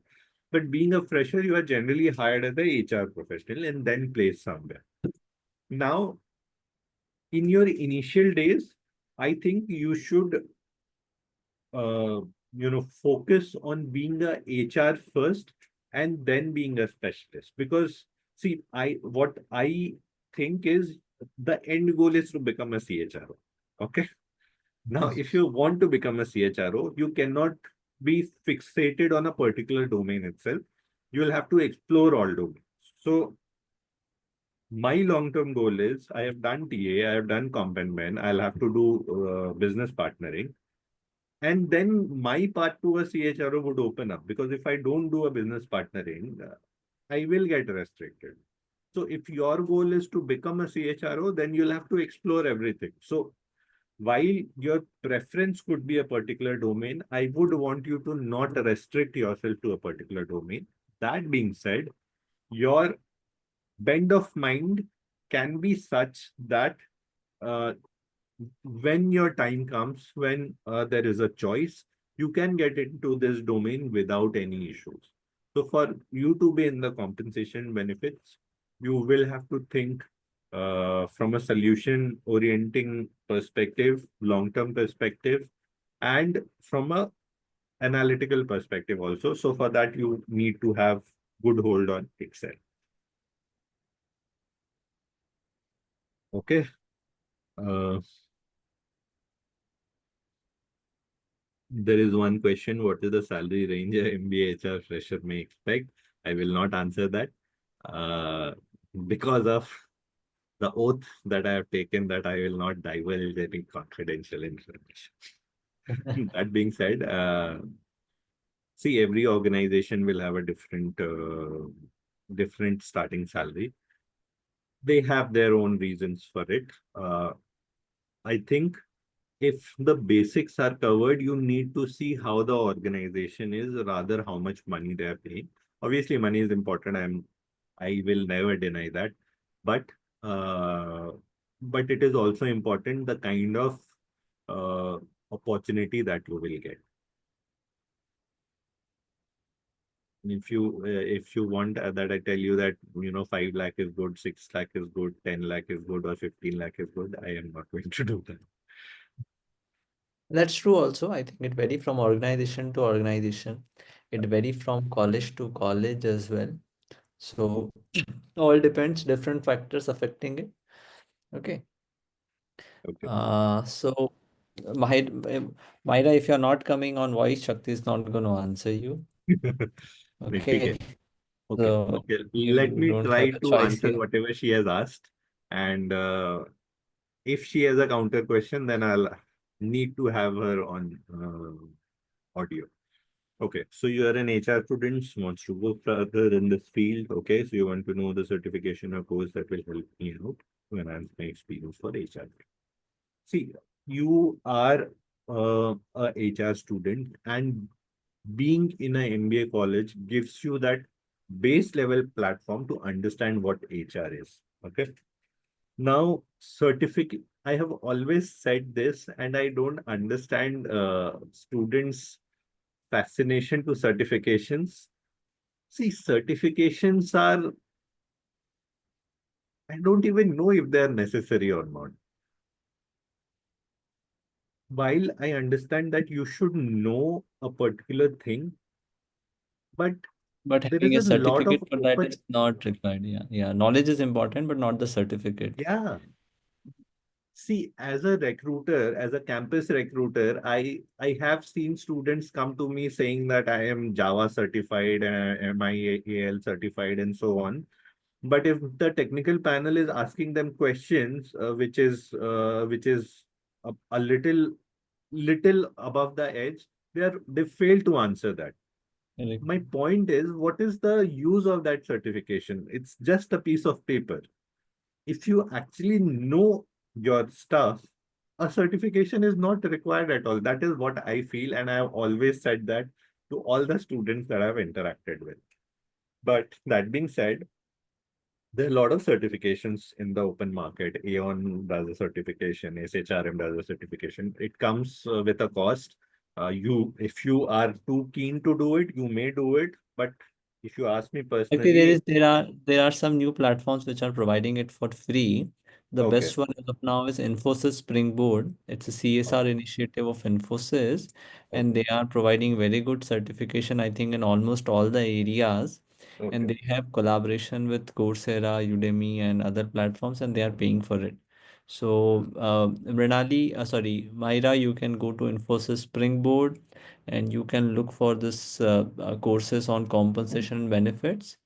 but being a fresher, you are generally hired as a HR professional and then placed somewhere. Now, in your initial days, I think you should uh, focus on being a HR first and then being a specialist. Because see, what I think is the end goal is to become a CHRO. Okay. Now, if you want to become a CHRO, you cannot be fixated on a particular domain itself. You will have to explore all domains. So my long-term goal is I have done TA, I have done comp and men, I'll have to do business partnering. And then my path to a CHRO would open up because if I don't do a business partnering, I will get restricted. So if your goal is to become a CHRO, then you'll have to explore everything. So while your preference could be a particular domain, I would want you to not restrict yourself to a particular domain. That being said, your bend of mind can be such that uh, when your time comes, when there is a choice, you can get into this domain without any issues. So for you to be in the compensation benefits, you will have to think from a solution orienting perspective, long-term perspective, and from a analytical perspective also. So for that, you need to have good hold on Excel. Okay. Uh, There is one question. What is the salary range a MBA HR fresher may expect? I will not answer that uh, because of the oath that I have taken that I will not divulge any confidential information. That being said, See, every organization will have a different starting salary. They have their own reasons for it. I think if the basics are covered, you need to see how the organization is, rather how much money they are paying. Obviously, money is important. I will never deny that, but uh, but it is also important the kind of uh, opportunity that you will get. If you want that I tell you that 5 lakh is good, 6 lakh is good, 10 lakh is good, or 15 lakh is good, I am not going to do that. That's true also. I think it vary from organization to organization. It vary from college to college as well. So all depends, different factors affecting it. Okay. Okay. So Myra, if you're not coming on voice, Shakti is not going to answer you. ठीक Okay. है. Okay, So okay. Let you me don't try have a to choice answer here. whatever she has asked. And if she has a counter question, then I'll need to have her on audio. Okay, so you are an HR student, wants to go further in this field. Okay, so you want to know the certification or course that will help me out to enhance my experience for HR. See, you are a HR student, and being in a MBA college gives you that base level platform to understand what HR is. Okay. Now, certificate, I have always said this, and I don't understand students' fascination to certifications. See, certifications are, I don't even know if they are necessary or not. While I understand that you should know a particular thing, but But there is having a a lot certificate of for that open, is not required. Yeah. Yeah. Knowledge is important, but not the certificate. yeah. See, as a recruiter, as a campus recruiter, I have seen students come to me saying that I am Java certified, MIAL certified, and so on. But if the technical panel is asking them questions, which is a little above the edge, they fail to answer that. Correct. My point is, what is the use of that certification? It's just a piece of paper. If you actually know your stuff, a certification is not required at all. That is what I feel, and I have always said that to all the students that I've interacted with. But that being said, there are a lot of certifications in the open market. Aon does a certification, SHRM does a certification. It comes with a cost. If you are too keen to do it, you may do it. But if you ask me Actually, personally, there are some new platforms which are providing it for free. The okay, best one as of now is Infosys Springboard. It's a CSR initiative of Infosys, and okay, they are providing very good certification, I think, in almost all the areas. And okay. they have collaboration with Coursera, Udemy, and other platforms, and they are paying for it. So, Myra, you can go to Infosys Springboard, and you can look for this courses on compensation and benefits,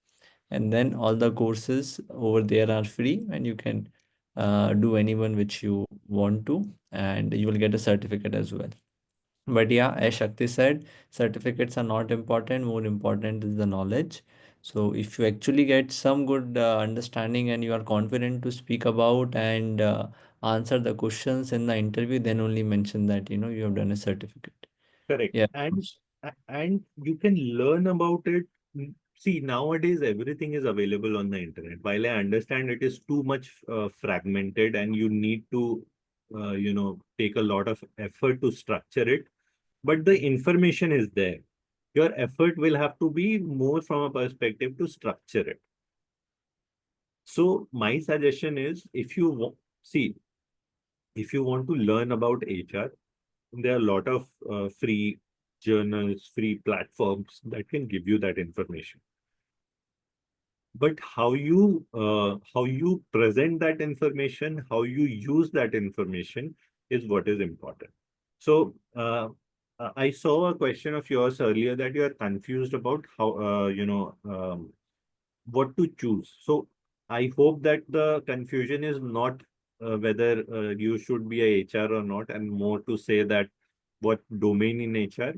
and then all the courses over there are free, and you can do anyone which you want to, and you will get a certificate as well. But yeah, as Shakti said, certificates are not important. More important is the knowledge. So if you actually get some good understanding and you are confident to speak about and answer the questions in the interview, then only mention that you have done a certificate. Correct. Yeah. And you can learn about it. See, nowadays everything is available on the internet. While I understand it is too much fragmented and you need to take a lot of effort to structure it, but the information is there. Your effort will have to be more from a perspective to structure it. So my suggestion is, see, if you want to learn about HR, there are a lot of free journals, free platforms that can give you that information. But how you present that information, how you use that information is what is important. So I saw a question of yours earlier that you are confused about how what to choose. So I hope that the confusion is not whether you should be a HR or not, and more to say that what domain in HR.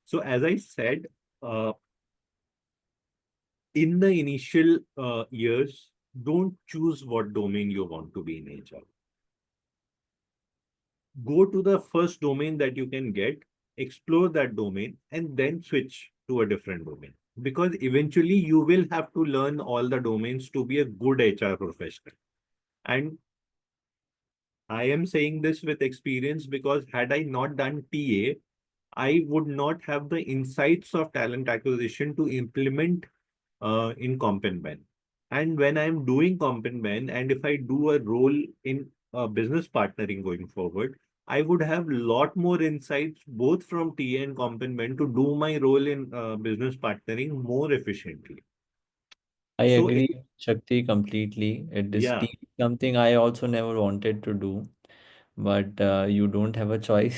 So as I said, Uh, in the initial years, don't choose what domain you want to be in HR. Go to the first domain that you can get, explore that domain, and then switch to a different domain. Because eventually you will have to learn all the domains to be a good HR professional. And I am saying this with experience because had I not done TA, I would not have the insights of talent acquisition to implement in Comp and Ben. And when I'm doing Comp and Ben, and if I do a role in business partnering going forward, I would have a lot more insights both from TA and Comp and Ben to do my role in business partnering more efficiently. I So, agree, Shakti, completely. It is yeah, something I also never wanted to do, but you don't have a choice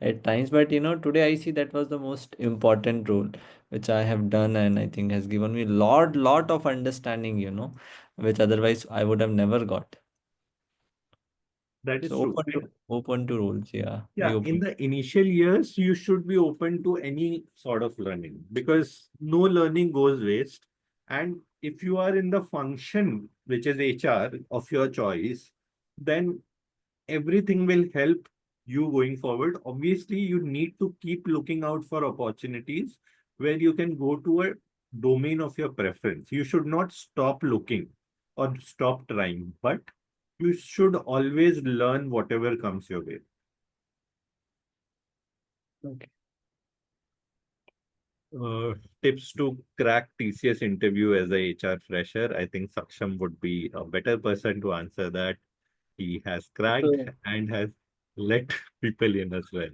at times. But today I see that was the most important role which I have done, and I think has given me lot of understanding, which otherwise I would have never got. that is So true. open to roles, yeah. Be Yeah, in open. the initial years, you should be open to any sort of learning because no learning goes waste. And if you are in the function, which is HR of your choice, then everything will help you going forward. Obviously, you need to keep looking out for opportunities where you can go to a domain of your preference. You should not stop looking or stop trying, but you should always learn whatever comes your way. Okay. Uh, Tips to crack TCS interview as a HR fresher. I think Saksham would be a better person to answer that. He has cracked So, and has let people in as well.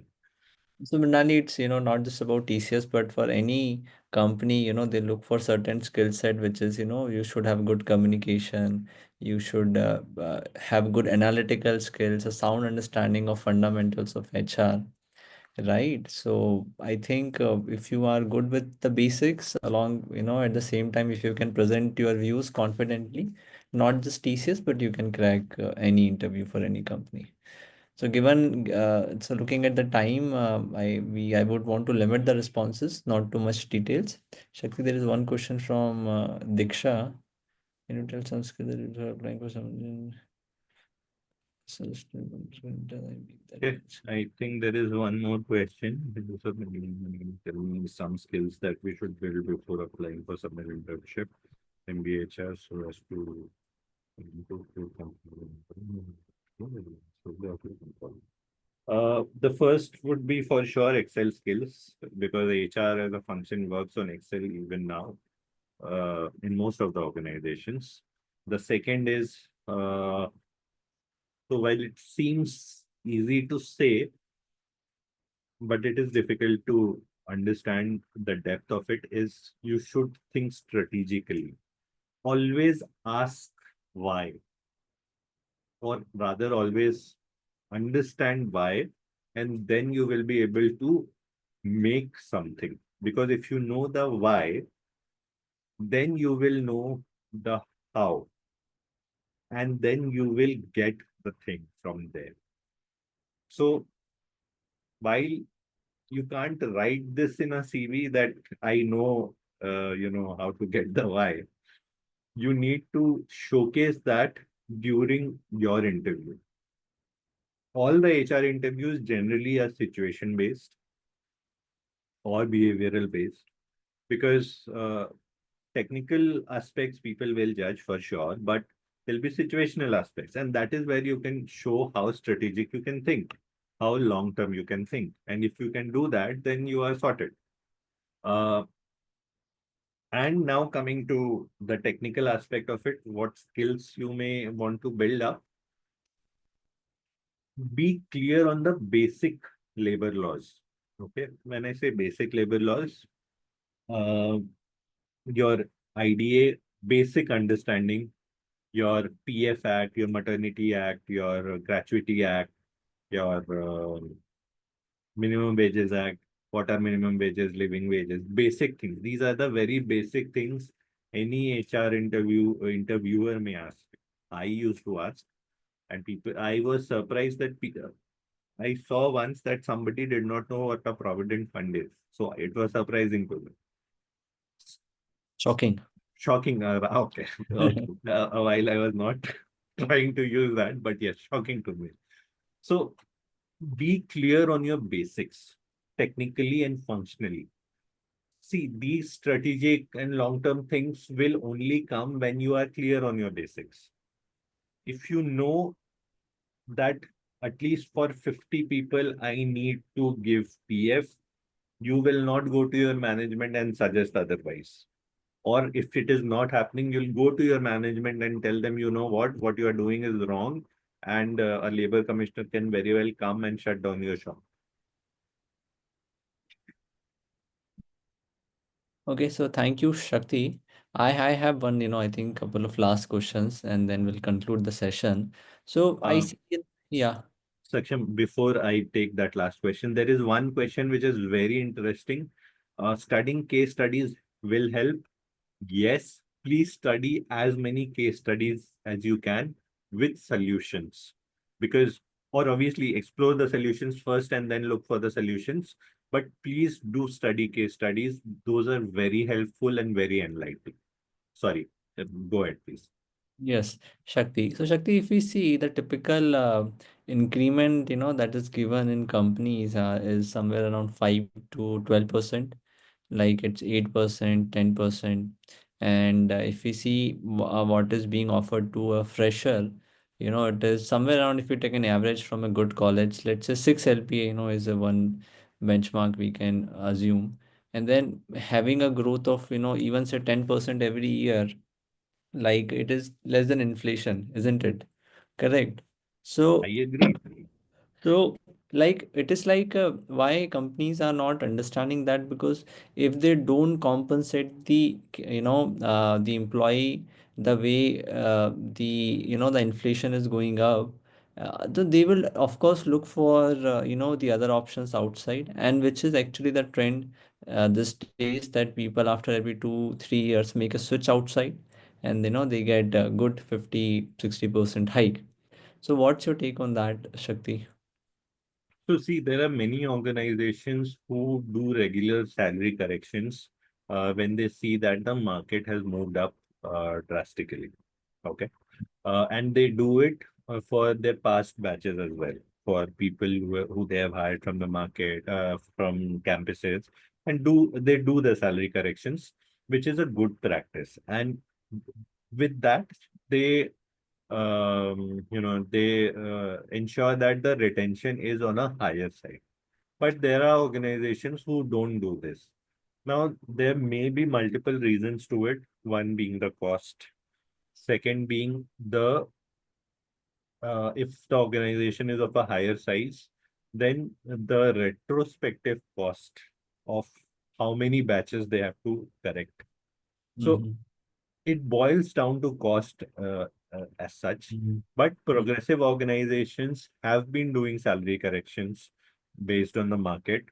So, Mrinali, it's not just about TCS, but for any company, they look for certain skill set, which is you should have good communication, you should have good analytical skills, a sound understanding of fundamentals of HR, right? So I think if you are good with the basics, along at the same time, if you can present your views confidently, not just TCS, but you can crack any interview for any company. So given looking at the time, I would want to limit the responses, not too much details. Shakti, there is one question from Diksha. Can you tell some skill that you are applying for some that Okay, means. I think there is one more question. Tell me some skills that we should build before applying for some internship in BHR so as to improve your company. The first would be for sure Excel skills because HR as a function works on Excel even now in most of the organizations. The second is so while it seems easy to say, but it is difficult to understand the depth of it, is you should think strategically. Always ask why, or rather, always understand why, and then you will be able to make something. Because if you know the why, then you will know the how, and then you will get the thing from there. So while you can't write this in a CV that I know, how to get the why, you need to showcase that during your interview. All the HR interviews generally are situation based or behavioral based because technical aspects people will judge for sure, but there'll be situational aspects, and that is where you can show how strategic you can think, how long term you can think, and if you can do that, then you are sorted. Uh, and now coming to the technical aspect of it, what skills you may want to build up, be clear on the basic labor laws. Okay, when I say basic labor laws, uh, your IDA basic understanding, your PF Act, your Maternity Act, your Gratuity Act, your Minimum Wages Act, what are minimum wages, living wages, basic things. These are the very basic things any HR interviewer may ask. I used to ask, and people, I was surprised that I saw once that somebody did not know what a provident fund is. So it was surprising to me. Shocking. Shocking. Okay. Okay. While I was not trying to use that, but yes, shocking to me. So be clear on your basics, technically and functionally. See, these strategic and long-term things will only come when you are clear on your basics. If you know that at least for 50 people, I need to give PF, you will not go to your management and suggest otherwise. Or if it is not happening, you'll go to your management and tell them, you know what you are doing is wrong. And a labor commissioner can very well come and shut down your shop. Okay, so thank you, Shakti. I have one, I think couple of last questions and then we'll conclude the session. So I Uh, see yeah. Saksham, before I take that last question, there is one question which is very interesting. Studying case studies will help. Yes, please study as many case studies as you can with solutions. Because, or obviously, explore the solutions first and then look for the solutions. But please do study case studies. Those are very helpful and very enlightening. Sorry, go ahead, please. Yes, Shakti. So, Shakti, if we see the typical increment, that is given in companies is somewhere around 5 to 12%, like it's 8%, 10%. And if we see what is being offered to a fresher, it is somewhere around, if you take an average from a good college, let's say 6 LPA, is a one benchmark we can assume. And then having a growth of, even say 10% every year, like it is less than inflation, isn't it? Correct. I So, agree. so like it is like why companies are not understanding that, because if they don't compensate the employee the way the inflation is going up, then they will of course look for the other options outside, and which is actually the trend these days, that people after every 2 3 years make a switch outside, and they get a good 50 60% hike. So what's your take on that, Shakti? So see, there are many organizations who do regular salary corrections when they see that the market has moved up drastically. Okay. And they do it for their past batches as well, for people who they have hired from the market, from campuses, and they do the salary corrections, which is a good practice. And with that, they they ensure that the retention is on a higher side. But there are organizations who don't do this. Now, there may be multiple reasons to it. One being the cost. Second being the if the organization is of a higher size, then the retrospective cost of how many batches they have to correct. So Mm-hmm. it boils down to cost as such. Mm-hmm. But progressive organizations have been doing salary corrections based on the market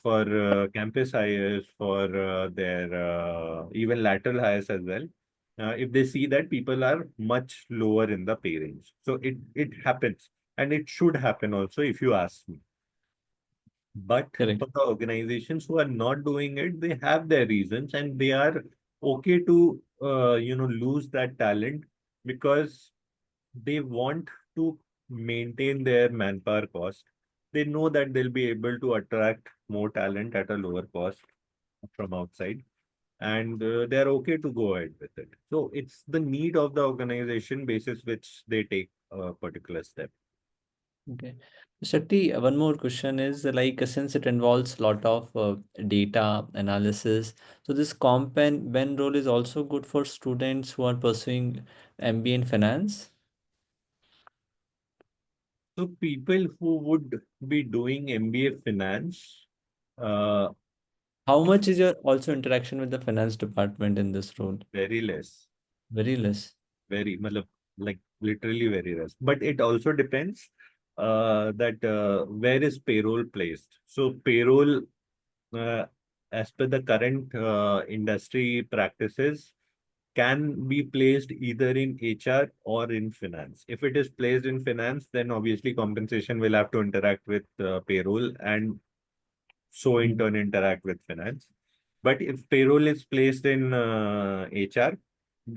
for campus hires, for their even lateral hires as well. If they see that people are much lower in the pay range. So it happens, and it should happen also if you ask me. But Correct. for the organizations who are not doing it, they have their reasons and they are okay to lose that talent because they want to maintain their manpower cost. They know that they'll be able to attract more talent at a lower cost from outside, and they're okay to go ahead with it. So it's the need of the organization basis which they take a particular step. Okay. Shakti, one more question is like since it involves a lot of data analysis, so this comp and Ben role is also good for students who are pursuing MBA in finance. So people who would be doing MBA finance, uh, How much is your also interaction with the finance department in this role? very less, Very less. matlab, like literally very less. But it also depends that where is payroll placed. So payroll, uh, as per the current industry practices, can be placed either in HR or in finance. If it is placed in finance, then obviously compensation will have to interact with payroll, and so in Mm. turn interact with finance. But if payroll is placed in HR,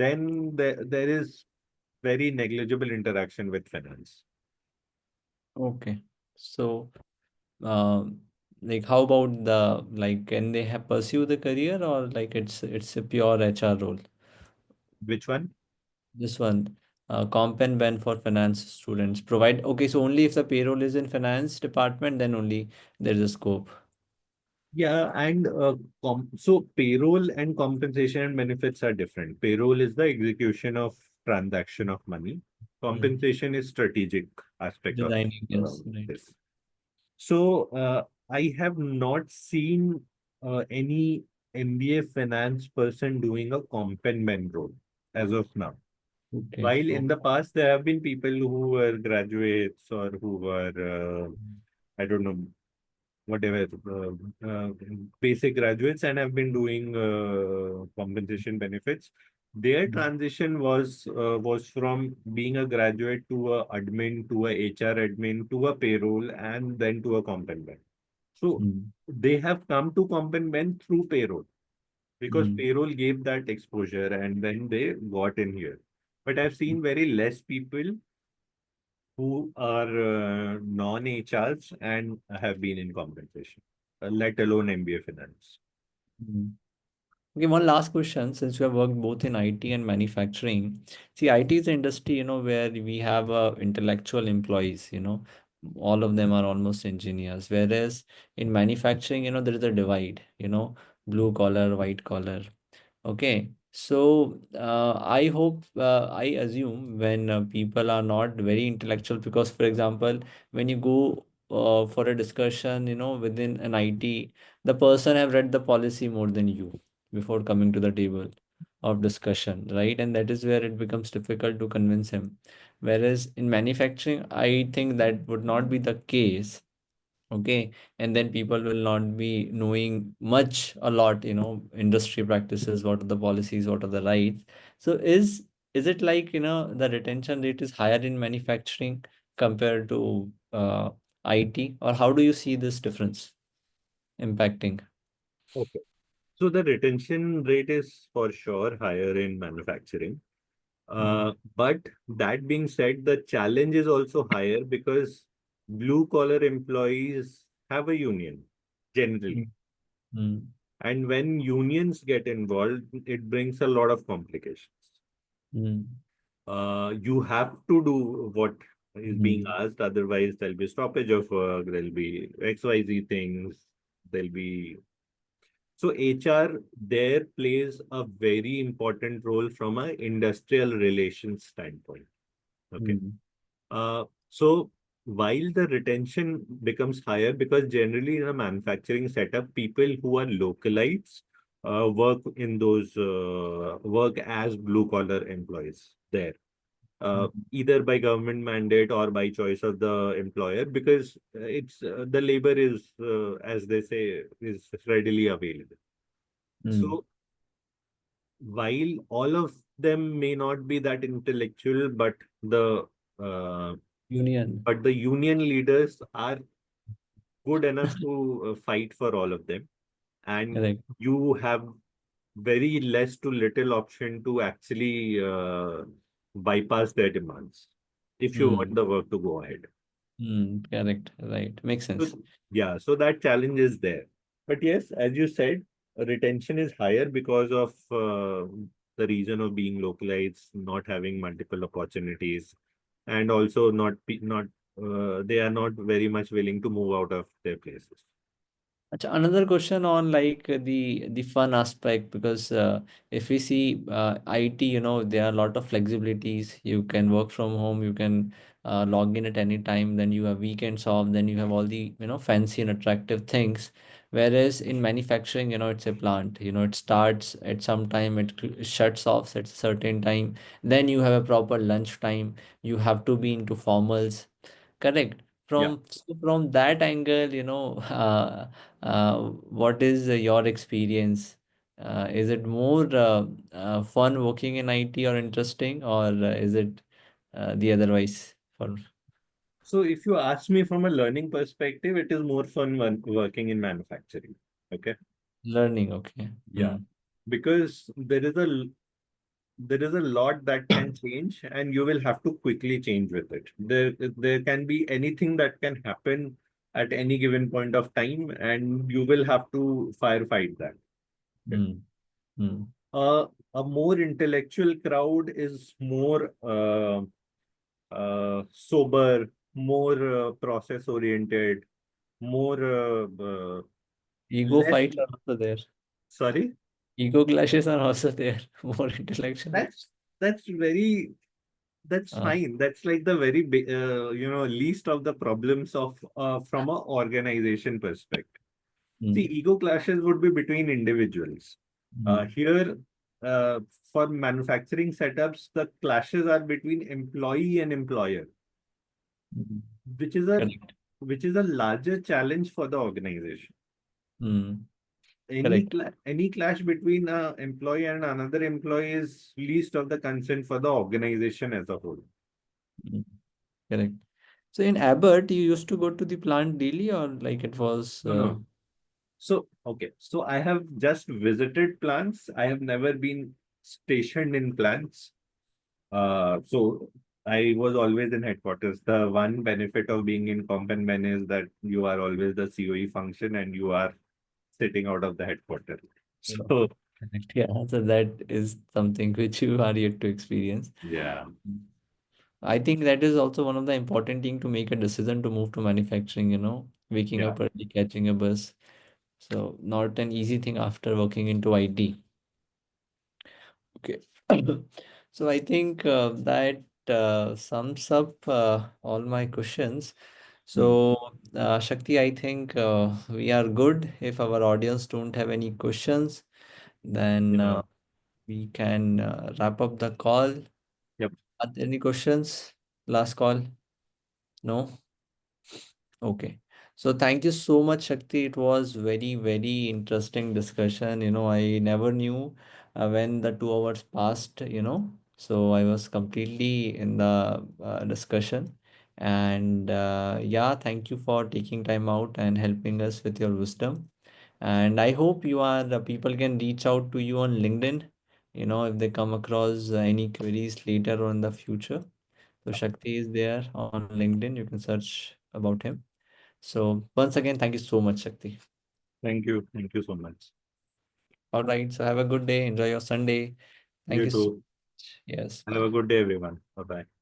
then there is very negligible interaction with finance. Okay. So, um, like, how about the like, can they have pursue the career, or like it's a pure HR role? Which one? This one, comp and ben for finance students provide. Okay, so only if the payroll is in finance department, then only there is a scope. Yeah, and so payroll and compensation and benefits are different. Payroll is the execution of transaction of money. Mm. Compensation is strategic aspect of Designing, yes, right. this. So I have not seen any MBA finance person doing a comp and ben role as of now. Okay. While in Oh. the past there have been people who were graduates or who were I don't know, whatever, uh, basic graduates and have been doing compensation benefits. Their Mm. transition was from being a graduate to a admin to a HR admin to a payroll and then to a comp and ben. So Mm. they have come to comp and ben through payroll because Mm. payroll gave that exposure and then they got in here. But I've seen very less people who are non-HRs and have been in compensation, let alone MBA finance. Mm. Okay, one last question. Since you have worked both in IT and manufacturing, see, IT is the industry, where we have intellectual employees, all of them are almost engineers. Whereas in manufacturing, there is a divide, blue collar, white collar. Okay, so I hope, I assume when people are not very intellectual, because for example, when you go for a discussion, within an IT, the person have read the policy more than you before coming to the table of discussion, right? And that is where it becomes difficult to convince him. Whereas in manufacturing, I think that would not be the case. Okay, and then people will not be knowing much a lot, industry practices, what are the policies, what are the rights. So is it like, the retention rate is higher in manufacturing compared to IT, or how do you see this difference impacting? Okay. So the retention rate is for sure higher in manufacturing. Mm. But that being said, the challenge is also higher because blue collar employees have a union generally. Mm. Mm. And when unions get involved, it brings a lot of complications. Mm. You have to do what is being Mm. asked, otherwise there'll be stoppage of work, there'll be XYZ things, there'll be so HR there plays a very important role from a industrial relations standpoint. Okay. Mm. So while the retention becomes higher, because generally in a manufacturing setup, people who are localites work as blue collar employees there, Mm. either by government mandate or by choice of the employer, because it's the labor is, as they say, is readily available. Mm. So while all of them may not be that intellectual, uh, Union. but the union leaders are good enough to fight for all of them, and Correct. you have very less to little option to actually bypass their demands if you want Mm. the work to go ahead. Mm. Correct, right, makes So, sense. yeah, so that challenge is there. But yes, as you said, retention is higher because of the reason of being localized, not having multiple opportunities, and also not they are not very much willing to move out of their places. Acha, another question on like the fun aspect, because if we see IT, there are a lot of flexibilities. You can work from home, you can log in at any time, then you have weekends off, then you have all the fancy and attractive things. Whereas in manufacturing, it's a plant. It starts at some time, it shuts off at a certain time. Then you have a proper lunch time. You have to be into formals. Correct. Yeah. From that angle, what is your experience? Is it more fun working in IT or interesting, or is it the otherwise for So if you ask me from a learning perspective, it is more fun working in manufacturing. Okay. learning? Okay. Yeah. Mm. Because there is a lot that can change and you will have to quickly change with it. There can be anything that can happen at any given point of time and you will have to firefight that. Okay. Mm. Mm. Uh, a more intellectual crowd is more sober, more process oriented, more Ego less. fights are also there. Sorry, Ego clashes are also there. More intellectual. that's that's very that's Uh, fine. That's like the very least of the problems of from a organization perspective. See, mm. ego clashes would be between individuals. Mm. Here, uh, for manufacturing setups, the clashes are between employee and employer, Mm. which is a Correct. which is a larger challenge for the organization. Mm. Correct. Any clash between a employee and another employee is least of the concern for the organization as a whole. Mm. Correct. So in Abbott, you used to go to the plant daily, or like it was No, no. So, okay. So I have just visited plants. I have never been stationed in plants. So I was always in headquarters. The one benefit of being in comp and ben is that you are always the COE function and you are sitting out of the headquarters. Mm. So Correct. Yeah, so that is something which you are yet to experience. yeah, Mm. I think that is also one of the important thing to make a decision to move to manufacturing, waking yeah. up early, catching a bus. So not an easy thing after working into IT. Okay. So I think that sums up all my questions. Hmm. So, Shakti, I think we are good. If our audience don't have any questions, then Yeah. we can wrap up the call. Yep. Are there any questions? Last call? No? Okay. So thank you so much, Shakti. It was very, very interesting discussion. I never knew when the 2 hours passed. So I was completely in the discussion. And yeah, thank you for taking time out and helping us with your wisdom. And I hope people can reach out to you on LinkedIn, if they come across any queries later or in the future. So Shakti is there on LinkedIn. You can search about him. So once again, thank you so much, Shakti. Thank you. Thank you so much. All right. So have a good day. Enjoy your Sunday. Thank You you so too. much. Yes. Have Bye. a good day, everyone. Bye bye.